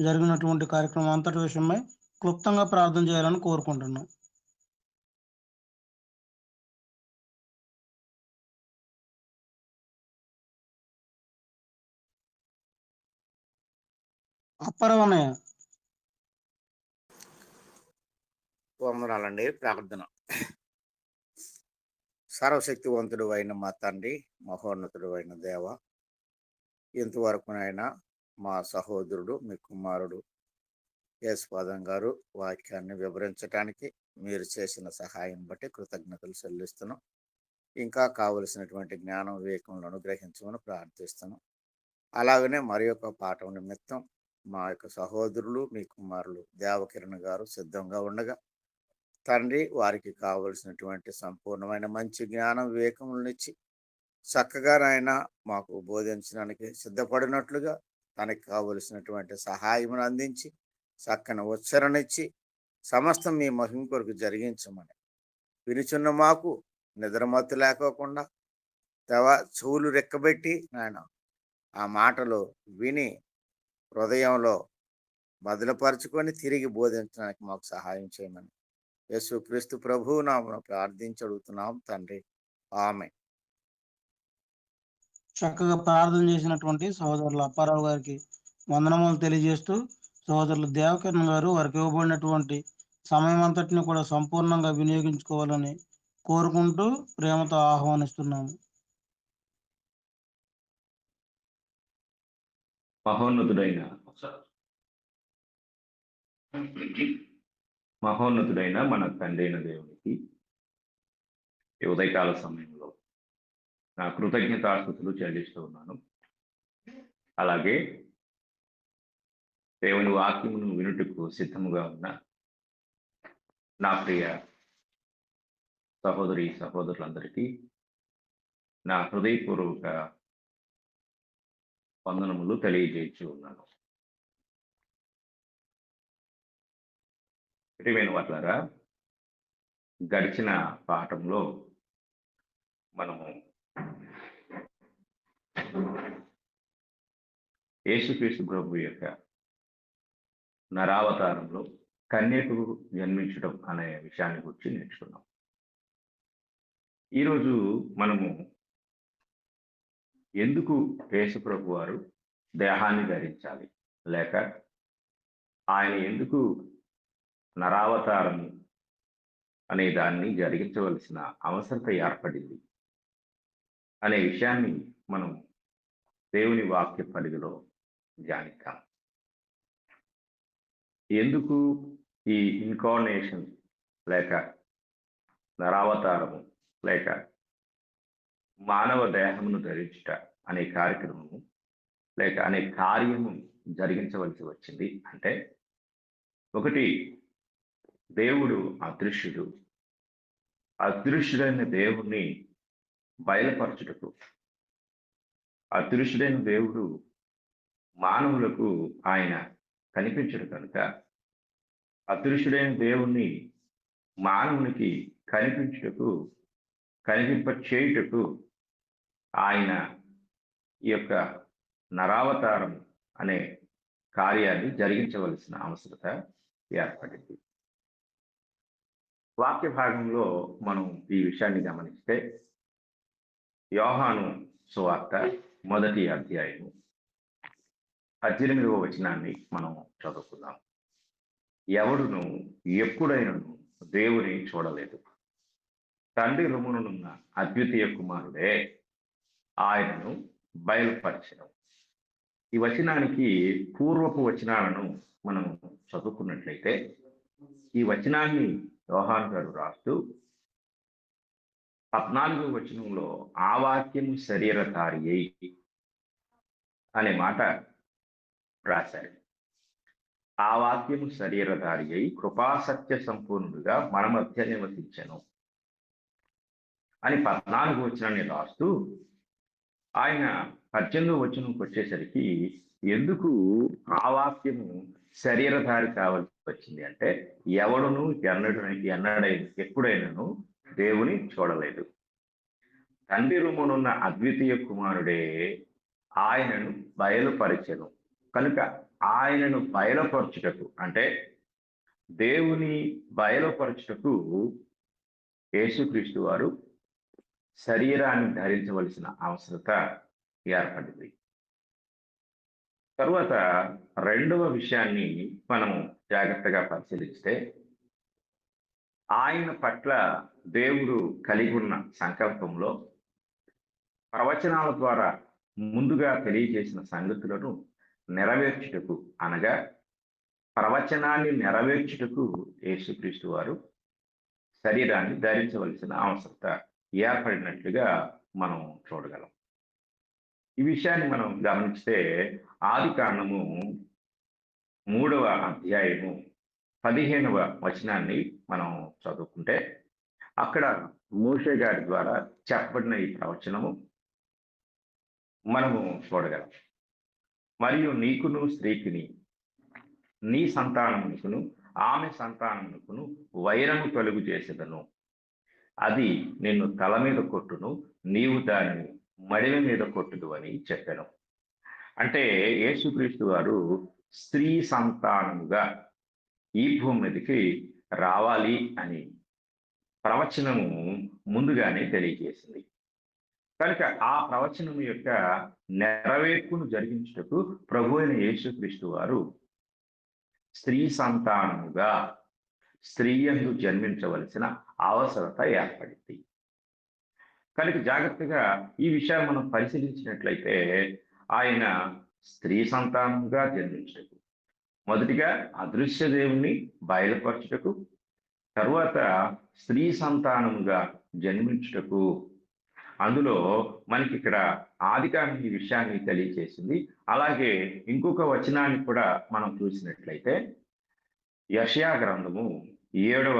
జరిగినటువంటి కార్యక్రమం అంతటి విషయమై క్లుప్తంగా ప్రార్థన చేయాలని కోరుకుంటున్నాం. అప్పారావు అన్నయ్య. వందనాలండి. ప్రార్థన. సర్వశక్తివంతుడు అయిన మా తండ్రి, మహోన్నతుడు అయిన దేవ, ఇంతవరకు ఆయన మా సహోదరుడు మీ కుమారుడు యేసుపాదం గారు వాక్యాన్ని వివరించడానికి మీరు చేసిన సహాయం బట్టి కృతజ్ఞతలు చెల్లిస్తున్నాం. ఇంకా కావలసినటువంటి జ్ఞానం వివేకములను అనుగ్రహించమని ప్రార్థిస్తున్నాం. అలాగనే మరి యొక్క పాఠం నిమిత్తం మా యొక్క సహోదరులు మీ కుమారులు దేవకిరణ్ గారు సిద్ధంగా ఉండగా తండ్రి వారికి కావలసినటువంటి సంపూర్ణమైన మంచి జ్ఞానం వివేకములనిచ్చి చక్కగా నాయన మాకు బోధించడానికి సిద్ధపడినట్లుగా తనకి కావలసినటువంటి సహాయం అందించి చక్కని ఉచ్చరణ ఇచ్చి సమస్తం మీ మహిమ కొరకు జరిగించమని వినుచున్న మాకు నిద్రమత్తు లేకోకుండా చెవులు రెక్కబెట్టి నాయన ఆ మాటలు విని హృదయంలో బదులుపరుచుకొని తిరిగి బోధించడానికి మాకు సహాయం చేయమని యేసుక్రీస్తు ప్రభువు నామమున ప్రార్థించి అడుగుతున్నాం తండ్రి, ఆమేన్. చక్కగా ప్రార్థన చేసినటువంటి సహోదరులు అప్పారావు గారికి వందనములు తెలియజేస్తూ సహోదరులు దేవకిరణ్ గారు వారికి ఇవ్వబడినటువంటి సమయం అంతటిని కూడా సంపూర్ణంగా వినియోగించుకోవాలని కోరుకుంటూ ప్రేమతో ఆహ్వానిస్తున్నాము. మహోన్నతుడైన మన తండ్రి అయిన దేవునికి ఈ ఉదయకాల సమయంలో నా కృతజ్ఞతాస్తుతులు చెల్లిస్తూ ఉన్నాను. అలాగే దేవుని వాక్యమును వినుటకు సిద్ధముగా ఉన్న నా ప్రియ సహోదరి సహోదరులందరికీ నా హృదయపూర్వక వందనములు తెలియజేయచ్చు ఉన్నాను. ప్రియమైన వాట్లారా, గడిచిన పాఠంలో మనము యేసుక్రీస్తు ప్రభు యొక్క నరావతారంలో కన్యకు జన్మించడం అనే విషయాన్ని గురించి నేర్చుకున్నాం. ఈరోజు మనము ఎందుకు యేసు ప్రభు వారు దేహాన్ని ధరించాలి, లేక ఆయన ఎందుకు నరావతారము అనే దాన్ని జరిగించవలసిన అవసరత ఏర్పడింది అనే విషయాన్ని మనం దేవుని వాక్య పరిధిలో ధ్యానిద్దాం. ఎందుకు ఈ ఇన్కార్నేషన్ లేక నరావతారము లేక మానవ దేహమును ధరించుట అనే కార్యక్రమము లేక అనే కార్యము జరిగించవలసి వచ్చింది అంటే, ఒకటి, దేవుడు అదృశ్యుడు, అదృశ్యుడైన దేవుణ్ణి బయలుపరచుటకు, అదృశ్యుడైన దేవుడు మానవులకు ఆయన కనిపించడు కనుక అదృశ్యుడైన దేవుణ్ణి మానవునికి కనిపింప చేయుటకు ఆయన ఈ యొక్క నరావతారం అనే కార్యాన్ని జరిగించవలసిన అవసరత ఏర్పడింది. వాక్య భాగంలో మనం ఈ విషయాన్ని గమనిస్తే యోహాను సువార్త 1వ అధ్యాయము 18వ వచనాన్ని మనం చదువుకుందాం. ఎవడును ఎప్పుడైనను దేవుని చూడలేదు, తండ్రి రొమ్మునున్న అద్వితీయ కుమారుడే ఆయనను బయలుపరచను. ఈ వచనానికి పూర్వపు వచనాలను మనం చదువుకున్నట్లయితే ఈ వచనాన్ని యోహాను గారు రాస్తూ 14వ వచనంలో ఆ వాక్యము శరీరధారి అయి అనే మాట రాశారు. ఆ వాక్యము శరీరధారి అయి కృపాసత్య సంపూర్ణుడుగా మన మధ్య నివసించెను అని 14వ వచనాన్ని రాస్తూ ఆయన 18వ వచనంకి వచ్చేసరికి ఎందుకు ఆ వాక్యము శరీరధారి కావాల్సి వచ్చింది అంటే, ఎవడును ఎప్పుడైనాను దేవుని చూడలేదు, తండ్రి రొమ్మునున్న అద్వితీయ కుమారుడే ఆయనను బయలుపరచెను కనుక ఆయనను బయలుపరచుటకు అంటే దేవుని బయలుపరచుటకు యేసుక్రీస్తు వారు శరీరాన్ని ధరించవలసిన అవసరత ఏర్పడింది. తరువాత రెండవ విషయాన్ని మనము జాగ్రత్తగా పరిశీలిస్తే, ఆయన పట్ల దేవుడు కలిగి ఉన్న సంకల్పంలో ప్రవచనాల ద్వారా ముందుగా తెలియజేసిన సంగతులను నెరవేర్చుటకు అనగా ప్రవచనాన్ని నెరవేర్చుటకు యేసుక్రీస్తు వారు శరీరాన్ని ధరించవలసిన అవసరత ఏర్పడినట్లుగా మనం చూడగలం. ఈ విషయాన్ని మనం గమనిస్తే ఆది కాండము 3వ అధ్యాయము 15వ వచనాన్ని మనం చదువుకుంటే అక్కడ మోషే గారి ద్వారా చెప్పబడిన ఈ ప్రవచనము మనము చూడగలం. మరియు నీకును స్త్రీకిని నీ సంతానమునకును ఆమె సంతానమునకును వైరము కలుగు చేసేదను. అది నిన్ను తల మీద కొట్టును, నీవు దానిని మడిమ మీద కొట్టుదు అని చెప్పాను. అంటే యేసుక్రీస్తు వారు స్త్రీ సంతానముగా ఈ భూమి మీదకి రావాలి అని ప్రవచనము ముందుగానే తెలియజేసింది. కనుక ఆ ప్రవచనం యొక్క నెరవేర్పును జరిగించుటకు ప్రభు అయిన యేసుక్రీస్తు వారు స్త్రీ సంతానముగా స్త్రీ యందు జన్మించవలసిన అవసరత ఏర్పడింది. కనుక జాగ్రత్తగా ఈ విషయాన్ని మనం పరిశీలించినట్లయితే ఆయన స్త్రీ సంతానంగా జన్మించుటకు, మొదటిగా అదృశ్య దేవుణ్ణి బయలుపరచుటకు, తరువాత స్త్రీ సంతానముగా జన్మించుటకు, అందులో మనకి ఇక్కడ ఆదికాండం ఈ విషయాన్ని తెలియజేసింది. అలాగే ఇంకొక వచనాన్ని కూడా మనం చూసినట్లయితే యెషయా గ్రంథము 7వ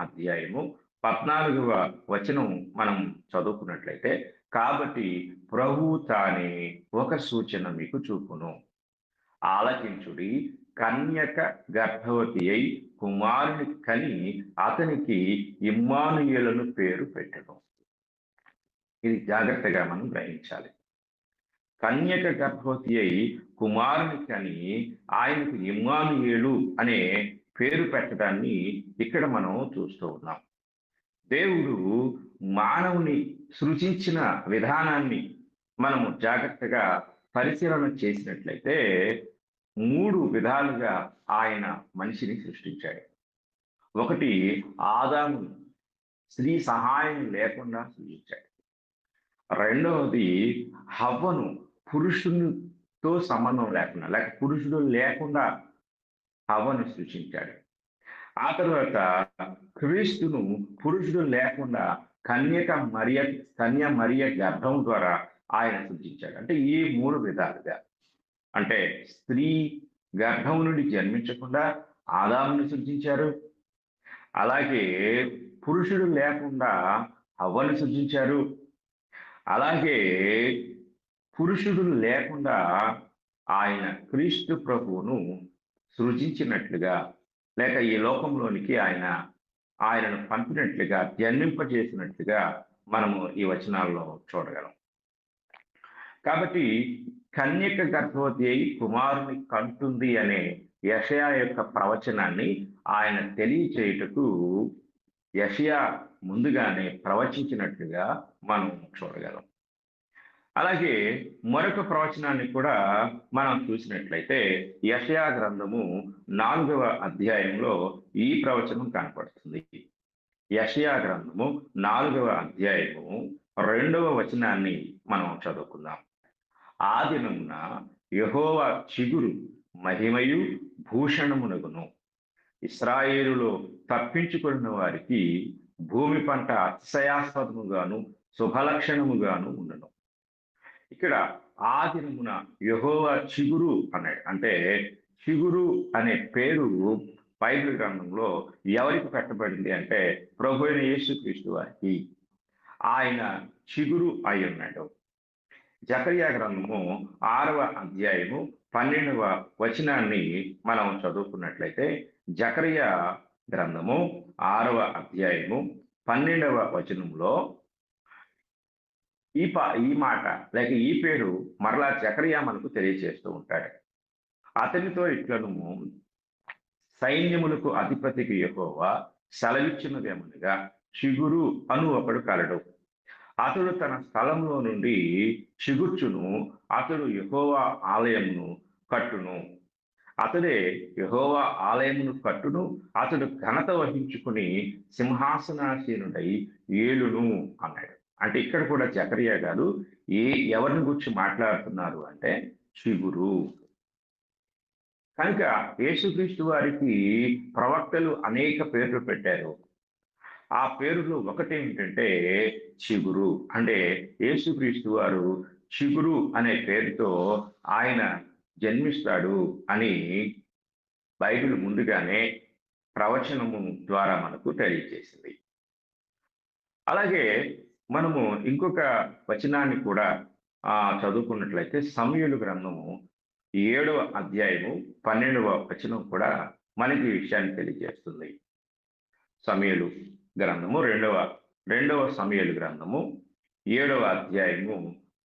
అధ్యాయము 14వ వచనం మనం చదువుకున్నట్లయితే, కాబట్టి ప్రభువు తానే ఒక సూచన మీకు చూపును, ఆలకించుడి, కన్యక గర్భవతి అయి కుమారుని కని అతనికి ఇమ్మానుయేలును పేరు పెట్టెను. ఇది జాగ్రత్తగా మనం గ్రహించాలి. కన్యక గర్భవతి అయి కుమారుని కని ఆయనకు ఇమ్మానుయేలు అనే పేరు పెట్టడాన్ని ఇక్కడ మనం చూస్తూ ఉన్నాం. దేవుడు మానవుని సృజించిన విధానాన్ని మనము జాగ్రత్తగా పరిశీలన చేసినట్లయితే 3 విధాలుగా ఆయన మనిషిని సృష్టించాడు. ఒకటి, ఆదాము స్త్రీ సహాయం లేకుండా సృజించాడు. రెండవది, హవ్వను పురుషునితో సంబంధం లేకుండా, లేక పురుషుడు లేకుండా హవ్వను సృష్టించాడు. ఆ తర్వాత క్రీస్తును పురుషుడు లేకుండా కన్య మరియ గర్భం ద్వారా ఆయన సృష్టించాడు. అంటే ఈ 3 విధాలుగా, అంటే స్త్రీ గర్భం నుండి జన్మించకుండా ఆదామును సృజించారు, అలాగే పురుషుడు లేకుండా హవ్వను సృజించారు, అలాగే పురుషుడు లేకుండా ఆయన క్రీస్తు ప్రభువును సృజించినట్లుగా, లేక ఈ లోకంలోనికి ఆయనను పంపినట్లుగా, జన్మింపజేసినట్లుగా మనము ఈ వచనాల్లో చూడగలం. కాబట్టి కన్యక గర్భవతి అయి కుమారుని కంటుంది అనే యెషయా యొక్క ప్రవచనాన్ని ఆయన తెలియచేయుటకు యెషయా ముందుగానే ప్రవచించినట్లుగా మనం చూడగలం. అలాగే మరొక ప్రవచనాన్ని కూడా మనం చూసినట్లయితే యెషయా గ్రంథము 4వ అధ్యాయంలో ఈ ప్రవచనం కనపడుతుంది. యెషయా గ్రంథము 4వ అధ్యాయము 2వ వచనాన్ని మనం చదువుకుందాం. ఆ దినమున యెహోవా చిగురు మహిమయు భూషణమునగును, ఇశ్రాయేలులో తప్పించుకున్న వారికి భూమి పంట అతిశయాస్పదముగాను శుభలక్షణముగాను ఉండను. ఇక్కడ ఆ దినమున యెహోవా చిగురు అన్నాడు. అంటే చిగురు అనే పేరు బైబిల్ గ్రంథంలో ఎవరికి పెట్టబడింది అంటే ప్రభు అయిన యేసుక్రీస్తు వారికి. ఆయన చిగురు అయి ఉన్నాడు. జకర్యా గ్రంథము 6వ అధ్యాయము 12వ వచనాన్ని మనం చదువుకున్నట్లయితే, జకర్యా గ్రంథము 6వ అధ్యాయము 12వ వచనంలో ఈ మాట లేక ఈ పేరు మరలా జకర్యా మనకు తెలియజేస్తూ ఉంటాడు. అతనితో ఇట్లను, సైన్యములకు అధిపతికి యెహోవా సెలవిచ్చినదేమనగా, చిగురు అను ఒకడు కలడు, అతడు తన స్థలంలో నుండి చిగుర్చును, అతడు యెహోవా ఆలయమును కట్టును, అతడే యెహోవా ఆలయమును కట్టును, అతడు ఘనత వహించుకుని సింహాసనాసీనుడై ఏలును అన్నాడు. అంటే ఇక్కడ కూడా జకర్యా గారు ఎవరిని గురించి మాట్లాడుతున్నారు అంటే చిగురు. కనుక యేసుక్రీస్తు వారికి ప్రవక్తలు అనేక పేర్లు పెట్టారు. ఆ పేరులో ఒకటి ఏంటంటే చిగురు. అంటే యేసుక్రీస్తు వారు చిగురు అనే పేరుతో ఆయన జన్మిస్తాడు అని బైబిల్ ముందుగానే ప్రవచనము ద్వారా మనకు తెలియజేసింది. అలాగే మనము ఇంకొక వచనాన్ని కూడా చదువుకున్నట్లయితే సమూయేలు గ్రంథము 7వ అధ్యాయము 12వ వచనం కూడా మనకి ఈ విషయాన్ని తెలియజేస్తుంది. సమూయేలు గ్రంథము రెండవ సమూయేలు గ్రంథము 7వ అధ్యాయము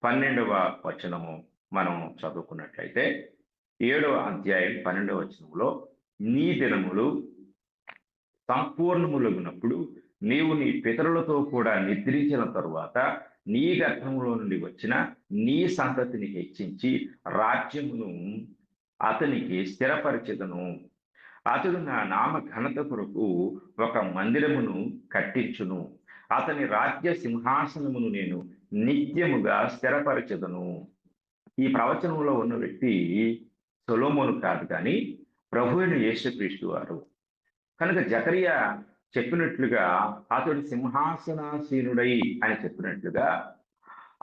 12వ వచనము మనం చదువుకున్నట్లయితే 7వ అధ్యాయం 12వ వచనంలో, నీ దినములు సంపూర్ణములగునప్పుడు నీవు నీ పితరులతో కూడా నిద్రించిన తరువాత నీ గర్భంలో నుండి వచ్చిన నీ సంతతిని హెచ్చించి రాజ్యమును అతనికి స్థిరపరిచెదను. అతడు నా నామ ఘనత కొరకు ఒక మందిరమును కట్టించును. అతని రాజ్య సింహాసనమును నేను నిత్యముగా స్థిరపరచెదను. ఈ ప్రవచనంలో ఉన్న వ్యక్తి సొలొమోను కాదు, కానీ ప్రభు అయిన యేసుక్రీస్తు వారు. కనుక జకరియా చెప్పినట్లుగా అతడు సింహాసనాసీనుడై అని చెప్పినట్లుగా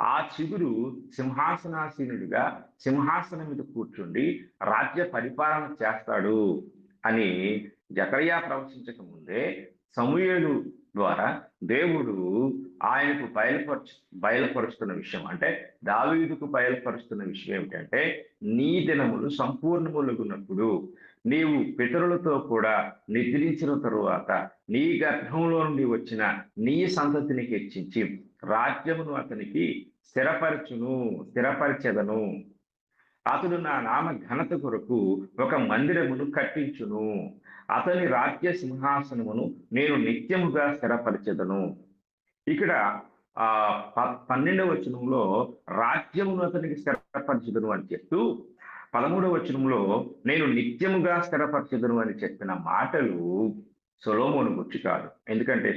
ఆ చిగురు సింహాసనాసీనుడిగా సింహాసనం మీద కూర్చుండి రాజ్య పరిపాలన చేస్తాడు అని జకరియా ప్రవచించక ముందే సమూయేలు ద్వారా దేవుడు ఆయనకు బయలుపరుస్తున్న విషయం, అంటే దావీదుకు బయలుపరుస్తున్న విషయం ఏమిటంటే, నీ దినములు సంపూర్ణములగున్నప్పుడు నీవు పితరులతో కూడా నిద్రించిన తరువాత నీ గర్భంలో నుండి వచ్చిన నీ సంతతిని హెచ్చించి రాజ్యమును అతనికి స్థిరపరిచెదను. అతడు నా నామ ఘనత కొరకు ఒక మందిరమును కట్టించును. అతని రాజ్య సింహాసనమును నేను నిత్యముగా స్థిరపరిచెదను. ఇక్కడ 12వ వచనంలో రాజ్యమును అతనికి స్థిరపరిచెదను అని చెప్తూ 13వ వచనంలో నేను నిత్యముగా స్థిరపరిచెదను అని చెప్పిన మాటలు సొలొమోను గురించి కాదు. ఎందుకంటే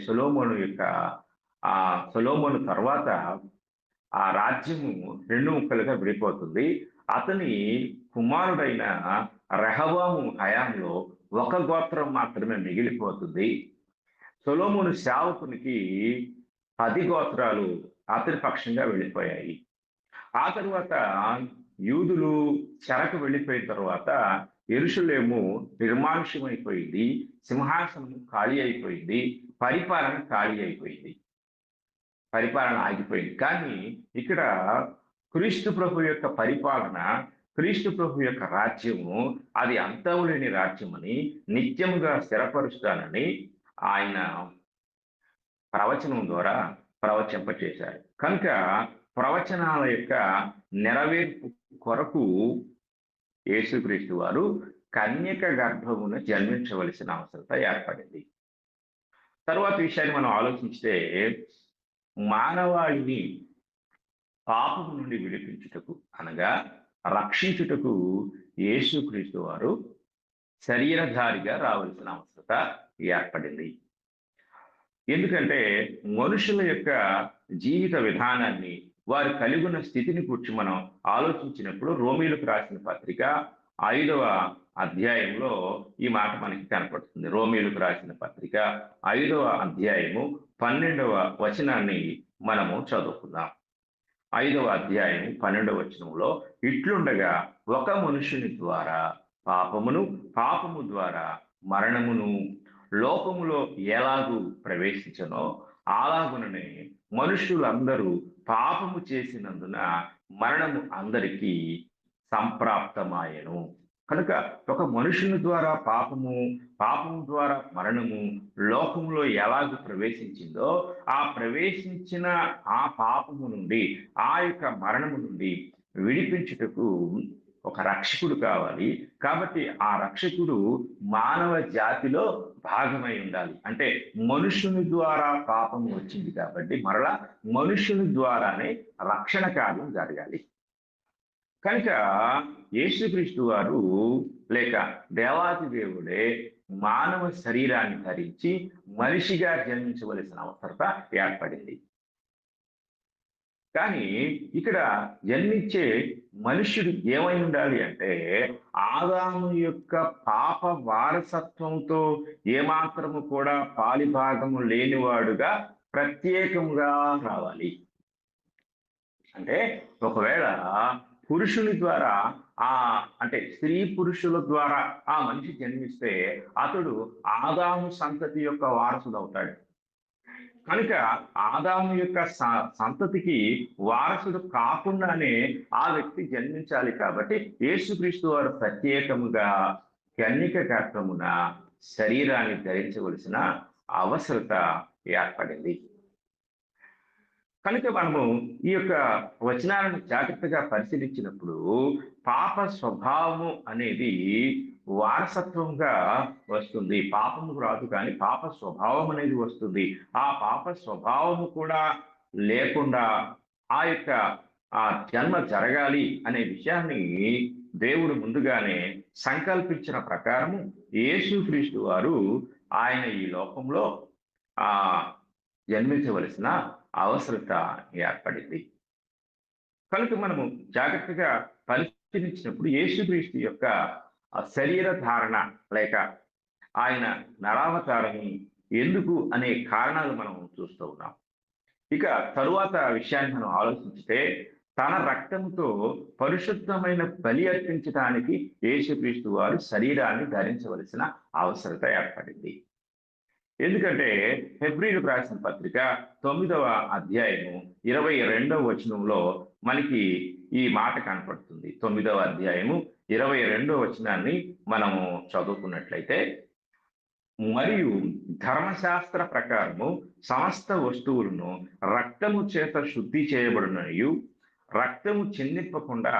సొలొమోను తర్వాత ఆ రాజ్యము 2 ముక్కలుగా విడిపోతుంది. అతని కుమారుడైన రెహబాము హయాంలో ఒక గోత్రం మాత్రమే మిగిలిపోతుంది. సొలొమోను సేవకునికి 10 గోత్రాలు అతని పక్షంగా వెళ్ళిపోయాయి. ఆ తరువాత యూదులు చెరకు వెళ్ళిపోయిన తర్వాత యెరూషలేము నిర్మానుష్యమైపోయింది, సింహాసనం ఖాళీ అయిపోయింది, పరిపాలన ఆగిపోయింది. కానీ ఇక్కడ క్రీస్తు ప్రభు యొక్క పరిపాలన, క్రీస్తు ప్రభు యొక్క రాజ్యము అది అంతము లేని రాజ్యమని, నిత్యముగా స్థిరపరుస్తానని ఆయన ప్రవచనం ద్వారా ప్రవచింపచేశారు. కనుక ప్రవచనాల యొక్క నెరవేర్పు కొరకు యేసుక్రీస్తు వారు కన్యక గర్భమున జన్మించవలసిన అవసరత ఏర్పడింది. తరువాత విషయాన్ని మనం ఆలోచిస్తే, మానవాళిని పాపము నుండి విడిపించుటకు అనగా రక్షించుటకు యేసుక్రీస్తు వారు శరీరధారిగా రావాల్సిన అవసరత ఏర్పడింది. ఎందుకంటే మనుషుల యొక్క జీవిత విధానాన్ని, వారు కలిగి ఉన్న స్థితిని గురించి మనం ఆలోచించినప్పుడు రోమీయులకు రాసిన పత్రిక 5వ అధ్యాయంలో ఈ మాట మనకి కనపడుతుంది. రోమీయులకు రాసిన పత్రిక 5వ అధ్యాయము 12వ వచనాన్ని మనము చదువుకుందాం. 5వ అధ్యాయం 12వ వచనంలో, ఇట్లుండగా ఒక మనుషుని ద్వారా పాపము ద్వారా మరణమును లోకములో ఎలాగూ ప్రవేశించనో అలాగుననే మనుషులందరూ పాపము చేసినందున మరణము అందరికీ సంప్రాప్తమాయెను. కనుక ఒక మనుషుని ద్వారా పాపము ద్వారా మరణము లోకములో ఎలాగూ ప్రవేశించిందో, ఆ ప్రవేశించిన ఆ పాపము నుండి, ఆ యొక్క మరణము నుండి విడిపించుటకు ఒక రక్షకుడు కావాలి. కాబట్టి ఆ రక్షకుడు మానవ జాతిలో భాగమై ఉండాలి. అంటే మనుషుని ద్వారా పాపము వచ్చింది కాబట్టి మరలా మనుషుని ద్వారానే రక్షణ కార్యం జరగాలి. కనుక యేసుక్రీస్తు వారు లేక దేవాది దేవుడే మానవ శరీరాన్ని ధరించి మనిషిగా జన్మించవలసిన అవసరత ఏర్పడింది. కానీ ఇక్కడ జన్మించే మనుష్యుడు ఏమై ఉండాలి అంటే ఆదాము యొక్క పాప వారసత్వంతో ఏమాత్రము కూడా పాలిభాగము లేనివాడుగా ప్రత్యేకంగా రావాలి. అంటే ఒకవేళ పురుషుని ద్వారా అంటే స్త్రీ పురుషుల ద్వారా ఆ మనిషి జన్మిస్తే అతడు ఆదాము సంతతి యొక్క వారసుడు అవుతాడు. కనుక ఆదాము యొక్క సంతతికి వారసుడు కాకుండానే ఆ వ్యక్తి జన్మించాలి. కాబట్టి యేసుక్రీస్తు వారు ప్రత్యేకముగా కన్యక గర్భమున శరీరాన్ని ధరించవలసిన అవసరత ఏర్పడింది. కనుక మనము ఈ యొక్క వచనాలను జాగ్రత్తగా పరిశీలించినప్పుడు పాప స్వభావము అనేది వారసత్వంగా వస్తుంది. పాపము రాదు, కానీ పాప స్వభావం అనేది వస్తుంది. ఆ పాప స్వభావము కూడా లేకుండా ఆ యొక్క జన్మ జరగాలి అనే విషయాన్ని దేవుడు ముందుగానే సంకల్పించిన ప్రకారము యేసుక్రీస్తు వారు ఆయన ఈ లోకంలో జన్మించవలసిన అవసరత ఏర్పడింది. కనుక మనము జాగ్రత్తగా పరిశీలించినప్పుడు యేసుక్రీస్తు యొక్క శరీర ధారణ లేక ఆయన నరావతారము ఎందుకు అనే కారణాలు మనం చూస్తూ ఉన్నాం. ఇక తరువాత విషయాన్ని మనం ఆలోచించితే తన రక్తంతో పరిశుద్ధమైన బలి అర్పించడానికి యేసుక్రీస్తు వారు శరీరాన్ని ధరించవలసిన అవసరత ఏర్పడింది. ఎందుకంటే హెబ్రీయులకు రాసిన పత్రిక 9వ అధ్యాయము 22వ వచనంలో మనకి ఈ మాట కనపడుతుంది. 9వ అధ్యాయము 22వ వచనాన్ని మనము చదువుకున్నట్లయితే, మరియు ధర్మశాస్త్ర ప్రకారము సమస్త వస్తువులను రక్తము చేత శుద్ధి చేయబడుననియు రక్తము చిందింపకుండా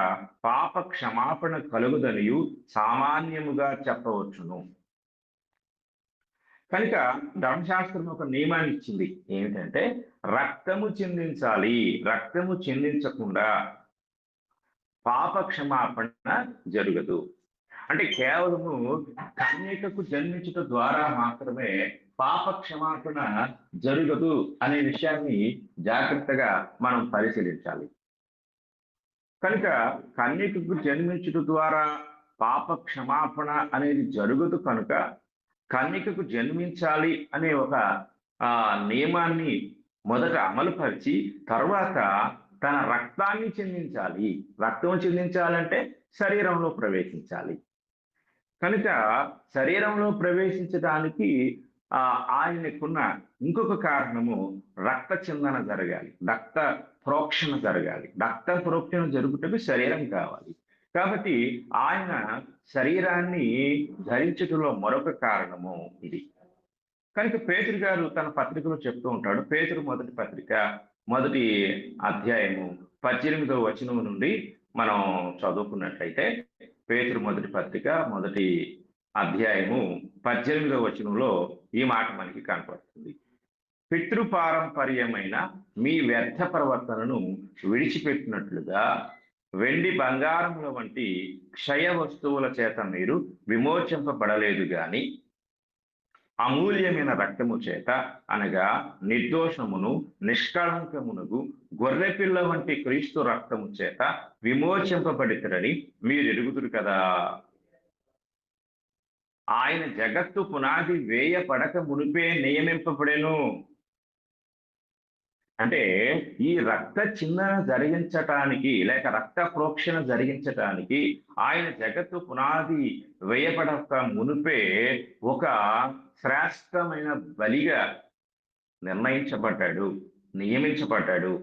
పాప క్షమాపణ కలుగుదనియు సామాన్యముగా చెప్పవచ్చును. కనుక ధర్మశాస్త్రం ఒక నియమాన్ని ఇచ్చింది. ఏమిటంటే రక్తము చిందించాలి, రక్తము చిందించకుండా పాప క్షమాపణ జరగదు. అంటే కేవలము కన్యకకు జన్మించడం ద్వారా మాత్రమే పాప క్షమాపణ జరగదు అనే విషయాన్ని జాగ్రత్తగా మనం పరిశీలించాలి. కనుక కన్యకకు జన్మించడం ద్వారా పాప క్షమాపణ అనేది జరగదు. కనుక కన్యకకు జన్మించాలి అనే ఒక నియమాన్ని మొదట అమలుపరిచి తర్వాత తన రక్తాన్ని చెందించాలి. రక్తం చెందించాలంటే శరీరంలో ప్రవేశించాలి. కనుక శరీరంలో ప్రవేశించడానికి ఆయనకున్న ఇంకొక కారణము రక్త చిందన జరగాలి, రక్త ప్రోక్షణ జరగాలి. రక్త ప్రోక్షణ జరుగుటకు శరీరం కావాలి. కాబట్టి ఆయన శరీరాన్ని ధరించడంలో మరొక కారణము ఇది. కనుక పేతురు గారు తన పత్రికలో చెప్తూ ఉంటాడు. పేతురు మొదటి పత్రిక 1వ అధ్యాయము 18వ వచనం నుండి మనం చదువుకున్నట్లయితే, పేతురు మొదటి పత్రిక 1వ అధ్యాయము 18వ వచనంలో ఈ మాట మనకి కనపడుతుంది. పితృపారంపర్యమైన మీ వ్యర్థ ప్రవర్తనను విడిచిపెట్టినట్లుగా వెండి బంగారముల వంటి క్షయ వస్తువుల చేత మీరు విమోచింపబడలేదు గాని అమూల్యమైన రక్తము చేత, అనగా నిర్దోషమును నిష్కళంకమునకు గొర్రెపిల్ల వంటి క్రీస్తు రక్తము చేత విమోచింపబడితరని మీరు ఎరుగుదురు కదా. ఆయన జగత్తు పునాది వేయపడక మునిపే నియమింపబడెను. అంటే ఈ రక్త చిందన జరిగించటానికి లేక రక్త ప్రోక్షణ జరిగించటానికి ఆయన జగత్తు పునాది వేయపడక మునిపే ఒక శ్రేష్టమైన బలిగా నిర్ణయించబడ్డాడు, నియమించబడ్డాడు.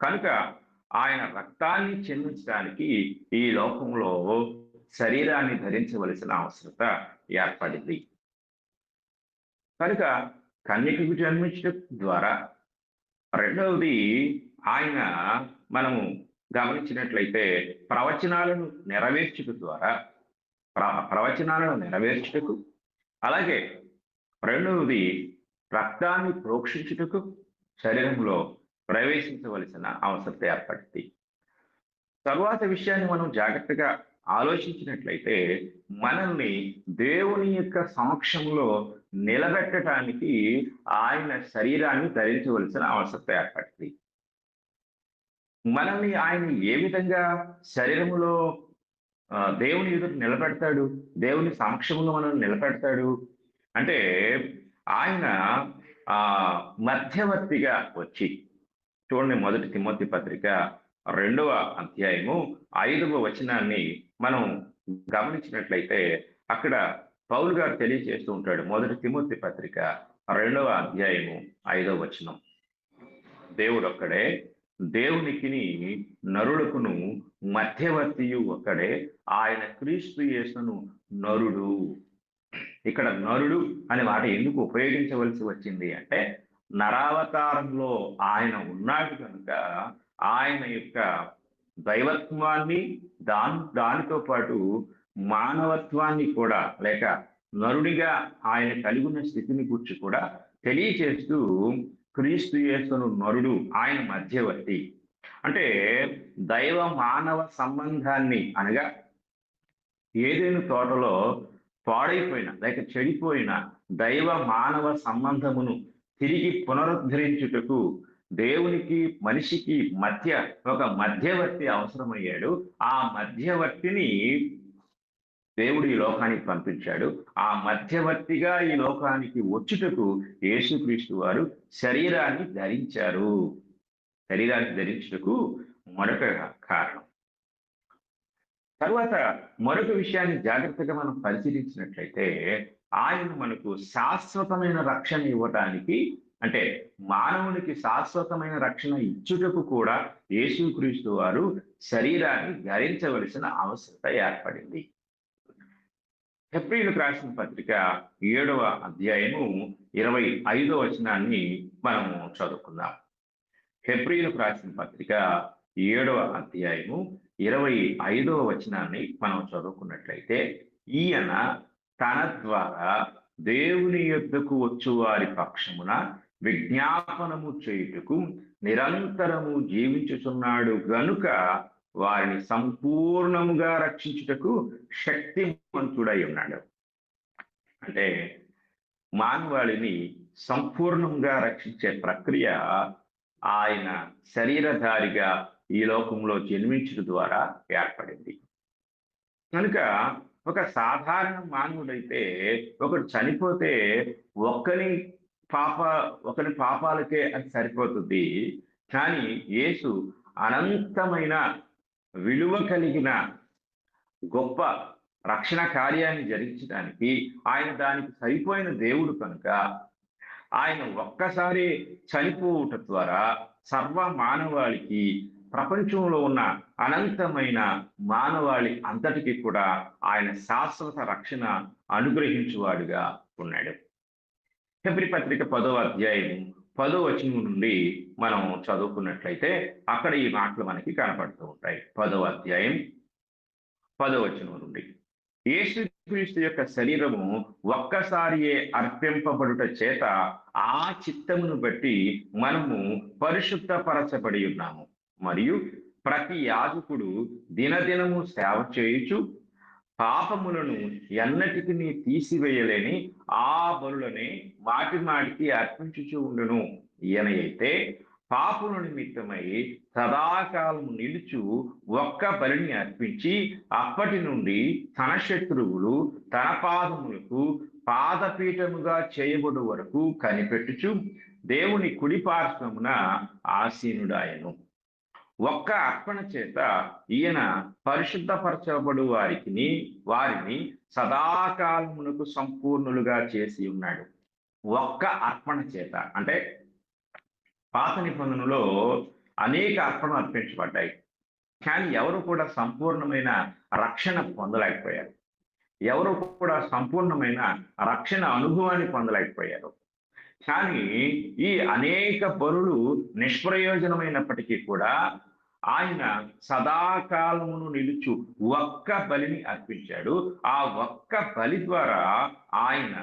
కనుక ఆయన రక్తాన్ని చెందించడానికి ఈ లోకంలో శరీరాన్ని ధరించవలసిన అవసరత ఏర్పడింది. కనుక కన్యకకు జన్మించడం ద్వారా, రెండవది ఆయన మనము గమనించినట్లయితే ప్రవచనాలను నెరవేర్చుట ద్వారా, ప్రవచనాలను నెరవేర్చుటకు, అలాగే రెండవది రక్తాన్ని ప్రోక్షించుటకు శరీరంలో ప్రవేశించవలసిన అవసరత ఏర్పడింది. తరువాత విషయాన్ని మనం జాగ్రత్తగా ఆలోచించినట్లయితే మనల్ని దేవుని యొక్క సమక్షంలో నిలబెట్టడానికి ఆయన శరీరాన్ని ధరించవలసిన అవసరత ఏర్పడింది. మనల్ని ఆయన ఏ విధంగా శరీరములో దేవుని ఎదుట నిలబెడతాడు, దేవుని సమక్షంలో మనల్ని నిలబెడతాడు అంటే ఆయన మధ్యవర్తిగా వచ్చి, చూడండి 1 తిమోతి పత్రిక 2వ అధ్యాయము 5వ వచనాన్ని మనం గమనించినట్లయితే అక్కడ పౌలు గారు తెలియజేస్తూ ఉంటాడు. 1 తిమోతి పత్రిక 2వ అధ్యాయము 5వ వచనం, దేవుడు ఒక్కడే, దేవునికిని నరులకును మధ్యవర్తియు ఒక్కడే, ఆయన క్రీస్తు యేసును నరుడు. ఇక్కడ నరుడు అనే మాట ఎందుకు ఉపయోగించవలసి వచ్చింది అంటే, నరావతారంలో ఆయన ఉన్నాడు కనుక ఆయన యొక్క దైవత్వాన్ని దానితో పాటు మానవత్వాన్ని కూడా, లేక నరుడిగా ఆయన కలిగి ఉన్న స్థితిని గురించి కూడా తెలియచేస్తూ క్రీస్తు యేసును నరుడు, ఆయన మధ్యవర్తి. అంటే దైవ మానవ సంబంధాన్ని, అనగా ఏదైనా తోటలో పాడైపోయిన లేక చెడిపోయిన దైవ మానవ సంబంధమును తిరిగి పునరుద్ధరించుటకు దేవునికి మనిషికి మధ్య ఒక మధ్యవర్తి అవసరమయ్యాడు. ఆ మధ్యవర్తిని దేవుడు ఈ లోకానికి పంపించాడు. ఆ మధ్యవర్తిగా ఈ లోకానికి వచ్చుటకు యేసుక్రీస్తు వారు శరీరాన్ని ధరించారు. శరీరాన్ని ధరించుటకు మరొక కారణం. తర్వాత మరొక విషయాన్ని జాగ్రత్తగా మనం పరిశీలించినట్లయితే, ఆయన మనకు శాశ్వతమైన రక్షణ ఇవ్వటానికి, అంటే మానవునికి శాశ్వతమైన రక్షణ ఇచ్చుటకు కూడా యేసుక్రీస్తు వారు శరీరాన్ని ధరించవలసిన అవసరత ఏర్పడింది. హెబ్రీయులకు రాసిన పత్రిక 7వ అధ్యాయము 25వ వచనాన్ని మనము చదువుకుందాం. హెబ్రీయులకు రాసిన పత్రిక 7వ అధ్యాయము 25వ వచనాన్ని మనం చదువుకున్నట్లయితే, ఈయన తన ద్వారా దేవుని యొద్దకు వచ్చు వారి పక్షమున విజ్ఞాపనము చేయుటకు నిరంతరము జీవించుచున్నాడు గనుక వారిని సంపూర్ణముగా రక్షించుటకు శక్తిమంతుడై ఉన్నాడు. అంటే మానవాళిని సంపూర్ణంగా రక్షించే ప్రక్రియ ఆయన శరీరధారిగా ఈ లోకంలో జన్మించడం ద్వారా ఏర్పడింది. కనుక ఒక సాధారణ మానవుడైతే ఒకడు చనిపోతే ఒకని పాపాలకే అది సరిపోతుంది. కానీ యేసు అనంతమైన విలువ కలిగిన గొప్ప రక్షణ కార్యాన్ని జరిగించడానికి ఆయన దానికి సరిపోయిన దేవుడు కనుక ఆయన ఒక్కసారి చనిపోవుట ద్వారా సర్వ మానవాళికి, ప్రపంచంలో ఉన్న అనంతమైన మానవాళి అంతటికి కూడా ఆయన శాశ్వత రక్షణ అనుగ్రహించువాడుగా ఉన్నాడు. హెబ్రీ పత్రిక 10వ అధ్యాయం 10వ వచనం నుండి మనం చదువుకున్నట్లయితే అక్కడ ఈ మాటలు మనకి కనపడుతూ ఉంటాయి. 10వ అధ్యాయం 10వ వచనం నుండి, యేసుక్రీస్తు యొక్క శరీరము ఒక్కసారియే అర్పింపబడుట చేత ఆ చిత్తమును బట్టి మనము పరిశుద్ధపరచబడి ఉన్నాము. మరియు ప్రతి యాజకుడు దినదినము సేవ చేయుచు పాపములను ఎన్నటికి తీసివేయలేని ఆ బలులనే మాటి మాటికి అర్పించుచూ ఉండును. ఈయన అయితే పాపుల నిమిత్తమై సదాకాలము నిలుచు ఒక్క బలిని అర్పించి అప్పటి నుండి తన శత్రువులు తన పాదములకు పాదపీఠముగా చేయబడు వరకు కనిపెట్టుచు దేవుని కుడి పార్శ్వమున ఆసీనుడాయను. ఒక్క అర్పణ చేత ఈయన పరిశుద్ధపరచబడు వారిని సదాకాలమునకు సంపూర్ణులుగా చేసి ఉన్నాడు. ఒక్క అర్పణ చేత అంటే పాత నిబంధనలో అనేక అర్పణలు అర్పించబడ్డాయి, కానీ ఎవరు కూడా సంపూర్ణమైన రక్షణ పొందలేకపోయారు. ఎవరు కూడా సంపూర్ణమైన రక్షణ అనుభవాన్ని పొందలేకపోయారు. కానీ ఈ అనేక బలులు నిష్ప్రయోజనమైనప్పటికీ కూడా ఆయన సదాకాలమును నిలుచు ఒక్క బలిని అర్పించాడు. ఆ ఒక్క బలి ద్వారా ఆయన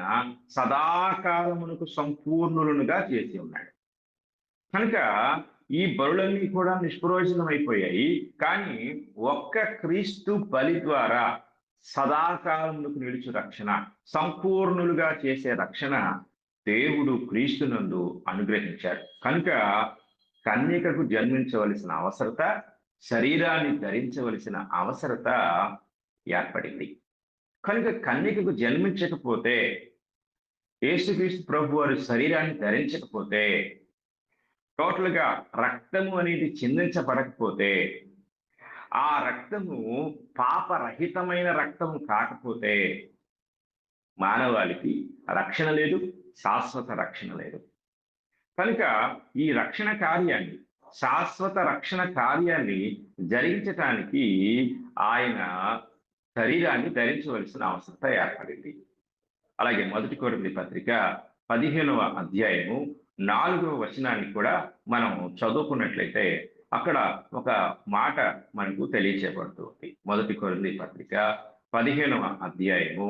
సదాకాలమునకు సంపూర్ణులుగా చేసి ఉన్నాడు. కనుక ఈ బలులన్నీ కూడా నిష్ప్రయోజనమైపోయాయి. కానీ ఒక్క క్రీస్తు బలి ద్వారా సదాకాలమునకు నిలుచు రక్షణ, సంపూర్ణులుగా చేసే రక్షణ దేవుడు క్రీస్తునందు అనుగ్రహించాడు. కనుక కన్యకకు జన్మించవలసిన అవసరత, శరీరాన్ని ధరించవలసిన అవసరత ఏర్పడింది. కనుక కన్యకకు జన్మించకపోతే, యేసుక్రీస్తు ప్రభు వారి శరీరాన్ని ధరించకపోతే, టోటల్గా రక్తము అనేది చిందించబడకపోతే, ఆ రక్తము పాపరహితమైన రక్తము కాకపోతే మానవాళికి రక్షణ లేదు, శాశ్వత రక్షణ లేదు. కనుక ఈ రక్షణ కార్యాన్ని, శాశ్వత రక్షణ కార్యాన్ని జరిగించటానికి ఆయన శరీరాన్ని ధరించవలసిన అవసరత ఏర్పడింది. అలాగే 1 కొరింథీ పత్రిక 15వ అధ్యాయము 4వ వచనాన్ని కూడా మనం చదువుకున్నట్లయితే అక్కడ ఒక మాట మనకు తెలియచేయబడుతుంది. 1 కొరింథీ పత్రిక 15వ అధ్యాయము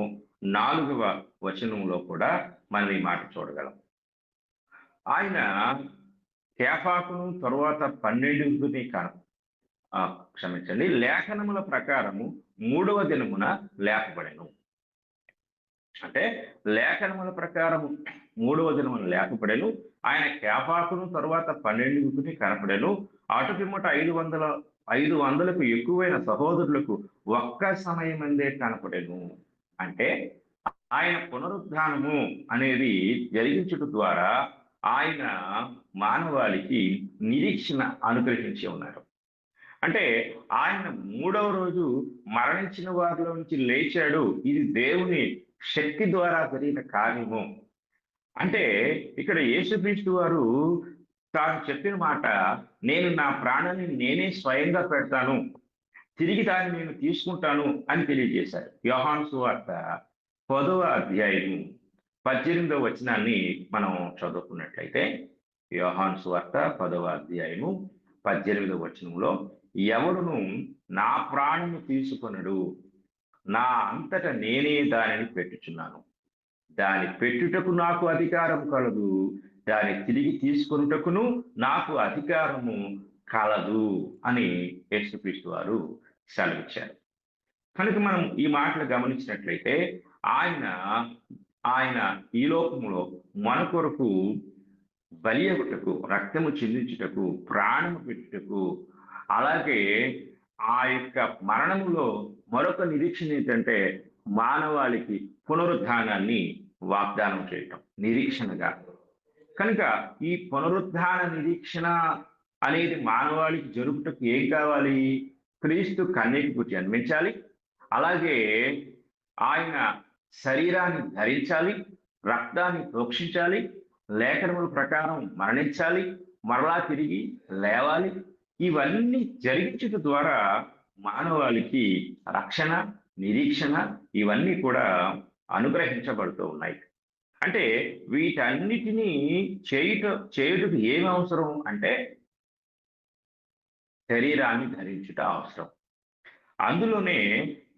4వ వచనంలో కూడా మనం ఈ మాట చూడగలం. ఆయన కేఫాకును తరువాత 12 క్షమించండి, లేఖనముల ప్రకారము 3వ దినమున లేపబడెను. అంటే లేఖనముల ప్రకారము 3వ దినమున లేపబడెను. ఆయన కేఫాకును తరువాత 12 కనపడెను. అటు పిమ్మట 500కు ఎక్కువైన సహోదరులకు ఒక్క సమయమందే కనపడెను. అంటే ఆయన పునరుద్ధానము అనేది జరిగించుట ద్వారా ఆయన మానవాళికి నిరీక్షణ అనుగ్రహించి ఉన్నారు. అంటే ఆయన 3వ రోజు మరణించిన వారిలో నుంచి లేచాడు. ఇది దేవుని శక్తి ద్వారా జరిగిన కార్యము. అంటే ఇక్కడ యేసుక్రీస్తు వారు తాను చెప్పిన మాట, నేను నా ప్రాణాన్ని నేనే స్వయంగా పెడతాను, తిరిగి దాన్ని నేను తీసుకుంటాను అని తెలియజేశారు. యోహాను సువార్త 10వ అధ్యాయము 18వ వచనాన్ని మనం చదువుకున్నట్లయితే, యోహాను సువార్త 10వ అధ్యాయము 18వ వచనంలో, ఎవడును నా ప్రాణము తీసుకొనడు, నా అంతట నేనే దానిని పెట్టుచున్నాను, దాని పెట్టుటకు నాకు అధికారం కలదు, దాన్ని తిరిగి తీసుకొనుటకును నాకు అధికారము కలదు అని యేసుక్రీస్తు వారు సెలవిచ్చారు. కనుక మనం ఈ మాటలు గమనించినట్లయితే ఆయన ఈ లోకములో మన కొరకు బలి అగుటకు, రక్తము చిందించుటకు, ప్రాణము పెట్టుటకు, అలాగే ఆ యొక్క మరణములో మరొక నిరీక్షణ ఏంటంటే మానవాళికి పునరుద్ధానాన్ని వాగ్దానం చేయటం నిరీక్షణగా. కనుక ఈ పునరుద్ధాన నిరీక్షణ అనేది మానవాళికి జరుగుటకు ఏం కావాలి? క్రీస్తు కన్యకకు జన్మించాలి, అలాగే ఆయన శరీరాన్ని ధరించాలి, రక్తాన్ని ప్రోక్షించాలి, లేఖనముల ప్రకారం మరణించాలి, మరలా తిరిగి లేవాలి. ఇవన్నీ జరిగించడం ద్వారా మానవాళికి రక్షణ, నిరీక్షణ ఇవన్నీ కూడా అనుగ్రహించబడుతూ ఉన్నాయి. అంటే వీటన్నిటినీ చేయుటకు ఏమి అవసరం అంటే శరీరాన్ని ధరించుట అవసరం. అందులోనే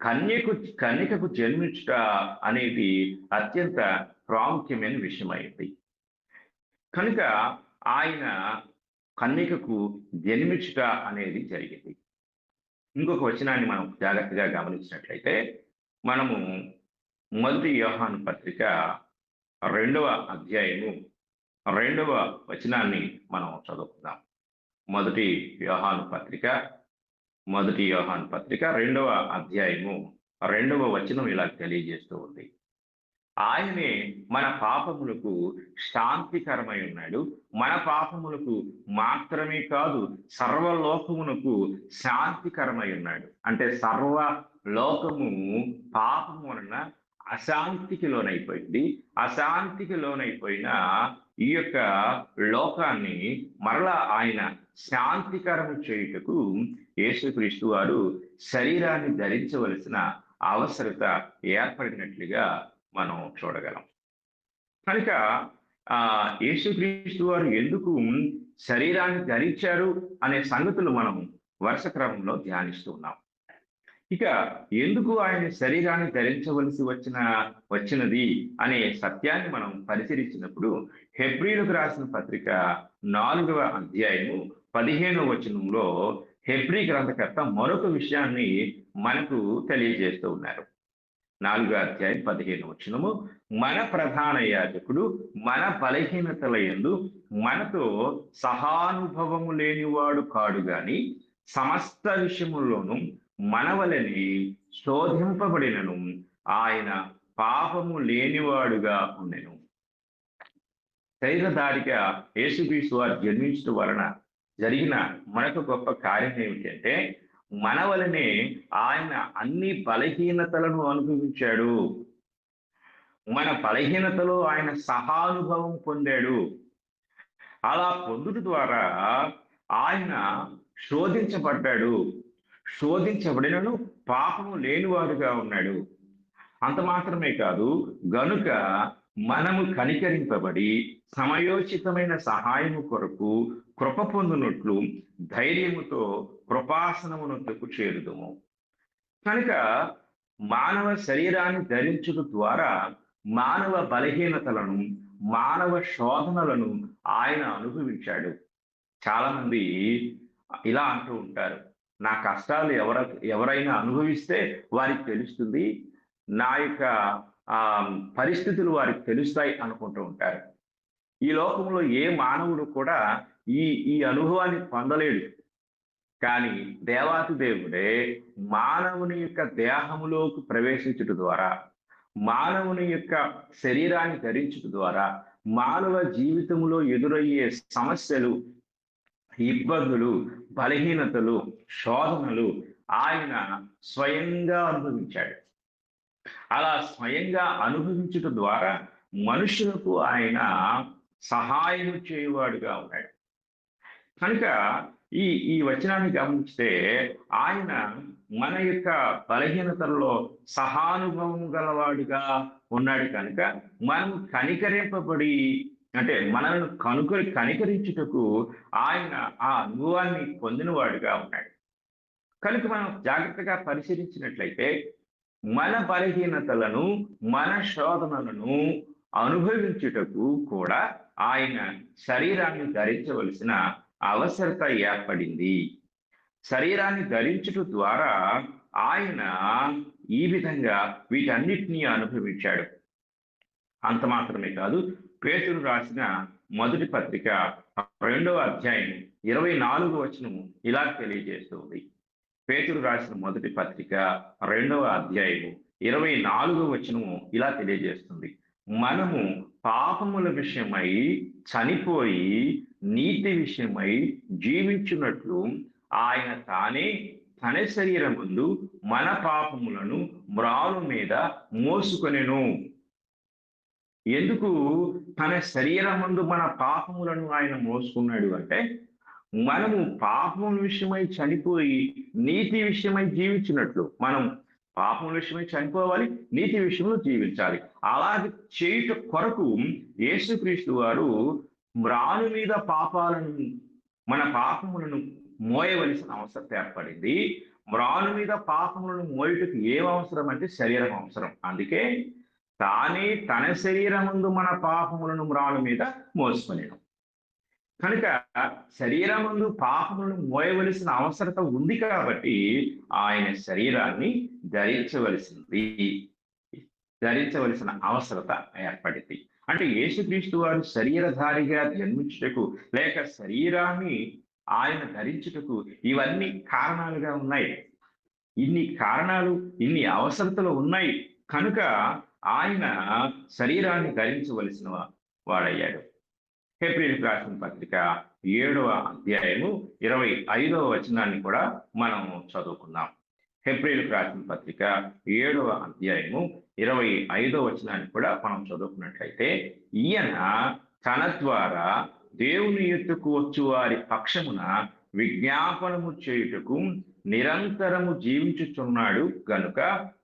కన్యకకు జన్మించుట అనేది అత్యంత ప్రాముఖ్యమైన విషయం అయింది. కనుక ఆయన కన్యకకు జన్మించుట అనేది జరిగింది. ఇంకొక వచనాన్ని మనం జాగ్రత్తగా గమనించినట్లయితే మనము 1 యోహాను పత్రిక 2వ అధ్యాయము 2వ వచనాన్ని మనం చదువుకుందాం. 1 యోహాను పత్రిక 2వ అధ్యాయము 2వ వచనం ఇలా తెలియజేస్తూ ఉంది, ఆయనే మన పాపములకు శాంతికరమై ఉన్నాడు. మన పాపములకు మాత్రమే కాదు, సర్వలోకమునకు శాంతికరమై ఉన్నాడు. అంటే సర్వ లోకము పాపము వలన అశాంతికి లోనైపోయింది. అశాంతికి లోనైపోయిన ఈ యొక్క లోకాన్ని మరలా ఆయన శాంతికరము చేయుటకు యేసుక్రీస్తు వారు శరీరాన్ని ధరించవలసిన అవసరత ఏర్పడినట్లుగా మనం చూడగలం. కనుక యేసుక్రీస్తు వారు ఎందుకు శరీరాన్ని ధరించారు అనే సంగతులు మనం వరుస క్రమంలో ధ్యానిస్తూ ఉన్నాం. ఇక ఎందుకు ఆయన శరీరాన్ని ధరించవలసి వచ్చినది అనే సత్యాన్ని మనం పరిశీలించినప్పుడు హెబ్రీలకు రాసిన పత్రిక 4వ అధ్యాయము 15వ వచనంలో హెబ్రీ గ్రంథకర్త మరొక విషయాన్ని మనకు తెలియజేస్తూ ఉన్నారు. 4:15 మన ప్రధాన యాజకుడు మన బలహీనతల యందు మనతో సహానుభవము లేనివాడు కాడు గాని సమస్త విషయముల్లోనూ మన వలెని శోధింపబడినను ఆయన పాపము లేనివాడుగా ఉండెను. శరీరధారిగా యేసుక్రీస్తు వారు జన్మించడం వలన జరిగిన మనకు గొప్ప కార్యం ఏమిటంటే మన వలనే ఆయన అన్ని బలహీనతలను అనుభవించాడు. మన బలహీనతలో ఆయన సహానుభవం పొందాడు. అలా పొందుట ద్వారా ఆయన శోధించబడ్డాడు. శోధించబడినను పాపము లేనివాడుగా ఉన్నాడు. అంత మాత్రమే కాదు, గనుక మనము కనికరింపబడి సమయోచితమైన సహాయము కొరకు కృప పొందునట్లు ధైర్యముతో కృపాసనమునకు చేరుదుము. కనుక మానవ శరీరాన్ని ధరించుట ద్వారా మానవ బలహీనతలను, మానవ శోధనలను ఆయన అనుభవించాడు. చాలా మంది ఇలా అంటూ ఉంటారు, నా కష్టాలు ఎవరైనా అనుభవిస్తే వారికి తెలుస్తుంది, నా యొక్క పరిస్థితులు వారికి తెలుస్తాయి అనుకుంటూ ఉంటారు. ఈ లోకంలో ఏ మానవుడు కూడా ఈ అనుభవాన్ని పొందలేడు. కానీ దేవాతి దేవుడే మానవుని యొక్క దేహములోకి ప్రవేశించుట ద్వారా, మానవుని యొక్క శరీరాన్ని ధరించుట ద్వారా మానవ జీవితంలో ఎదురయ్యే సమస్యలు, ఇబ్బందులు, బలహీనతలు, శోధనలు ఆయన స్వయంగా అనుభవించాడు. అలా స్వయంగా అనుభవించుట ద్వారా మనుషులకు ఆయన సహాయం చేయవాడుగా ఉన్నాడు. కనుక ఈ వచనాన్ని గమనిస్తే ఆయన మన యొక్క బలహీనతల్లో సహానుభవం గలవాడుగా ఉన్నాడు. కనుక మనం కనికరింపబడి, అంటే మనల్ని కనికరించుటకు ఆయన ఆ అనుభవాన్ని పొందినవాడుగా ఉన్నాడు. కనుక మనం జాగ్రత్తగా పరిశీలించినట్లయితే మన బలహీనతలను, మన శోధనలను అనుభవించుటకు కూడా ఆయన శరీరాన్ని ధరించవలసిన అవసరత ఏర్పడింది. శరీరాన్ని ధరించుట ద్వారా ఆయన ఈ విధంగా వీటన్నిటినీ అనుభవించాడు. అంత మాత్రమే కాదు, పేతురు రాసిన మొదటి పత్రిక 2:24 ఇలా తెలియజేస్తుంది. పేతురు రాసిన మొదటి పత్రిక 2:24 ఇలా తెలియజేస్తుంది. మనము పాపముల విషయమై చనిపోయి నీతి విషయమై జీవించున్నట్లు ఆయన తానే తన శరీరమందు మన పాపములను మ్రాను మీద మోసుకొనెను. ఎందుకు తన శరీరమందు మన పాపములను ఆయన మోసుకున్నాడు అంటే, మనము పాపముల విషయమై చనిపోయి నీతి విషయమై జీవించినట్లు, మనం పాపముల విషయమై చనిపోవాలి, నీతి విషయంలో జీవించాలి. అలాగే చేయుట కొరకు యేసుక్రీస్తు వారు మ్రాను మీద మన పాపములను మోయవలసిన అవసరం ఏర్పడింది. మ్రాను మీద పాపములను మోయుటకు ఏం అవసరం అంటే శరీరం అవసరం. అందుకే తానే తన శరీరమందు మన పాపములను మ్రాను మీద మోసుకొనెను. కనుక శరీరమందు పాపములను మోయవలసిన అవసరత ఉంది కాబట్టి ఆయన శరీరాన్ని ధరించవలసిన అవసరత ఏర్పడింది. అంటే యేసుక్రీస్తు వారు శరీరధారిగా జన్మించుటకు, లేక శరీరాన్ని ఆయన ధరించుటకు ఇవన్నీ కారణాలుగా ఉన్నాయి. ఇన్ని కారణాలు, ఇన్ని అవసరతలు ఉన్నాయి కనుక ఆయన శరీరాన్ని ధరించవలసిన వాడయ్యాడు. హెబ్రీయులకు రాసిన పత్రిక 7:25 కూడా మనం చదువుకుందాం. హెబ్రీయులకు రాసిన పత్రిక 7:25 కూడా మనం చదువుకున్నట్లయితే, ఈయన తన ద్వారా దేవుని యొద్దకు వచ్చు వారి పక్షమున విజ్ఞాపనము చేయుటకు నిరంతరము జీవించుచున్నాడు గనుక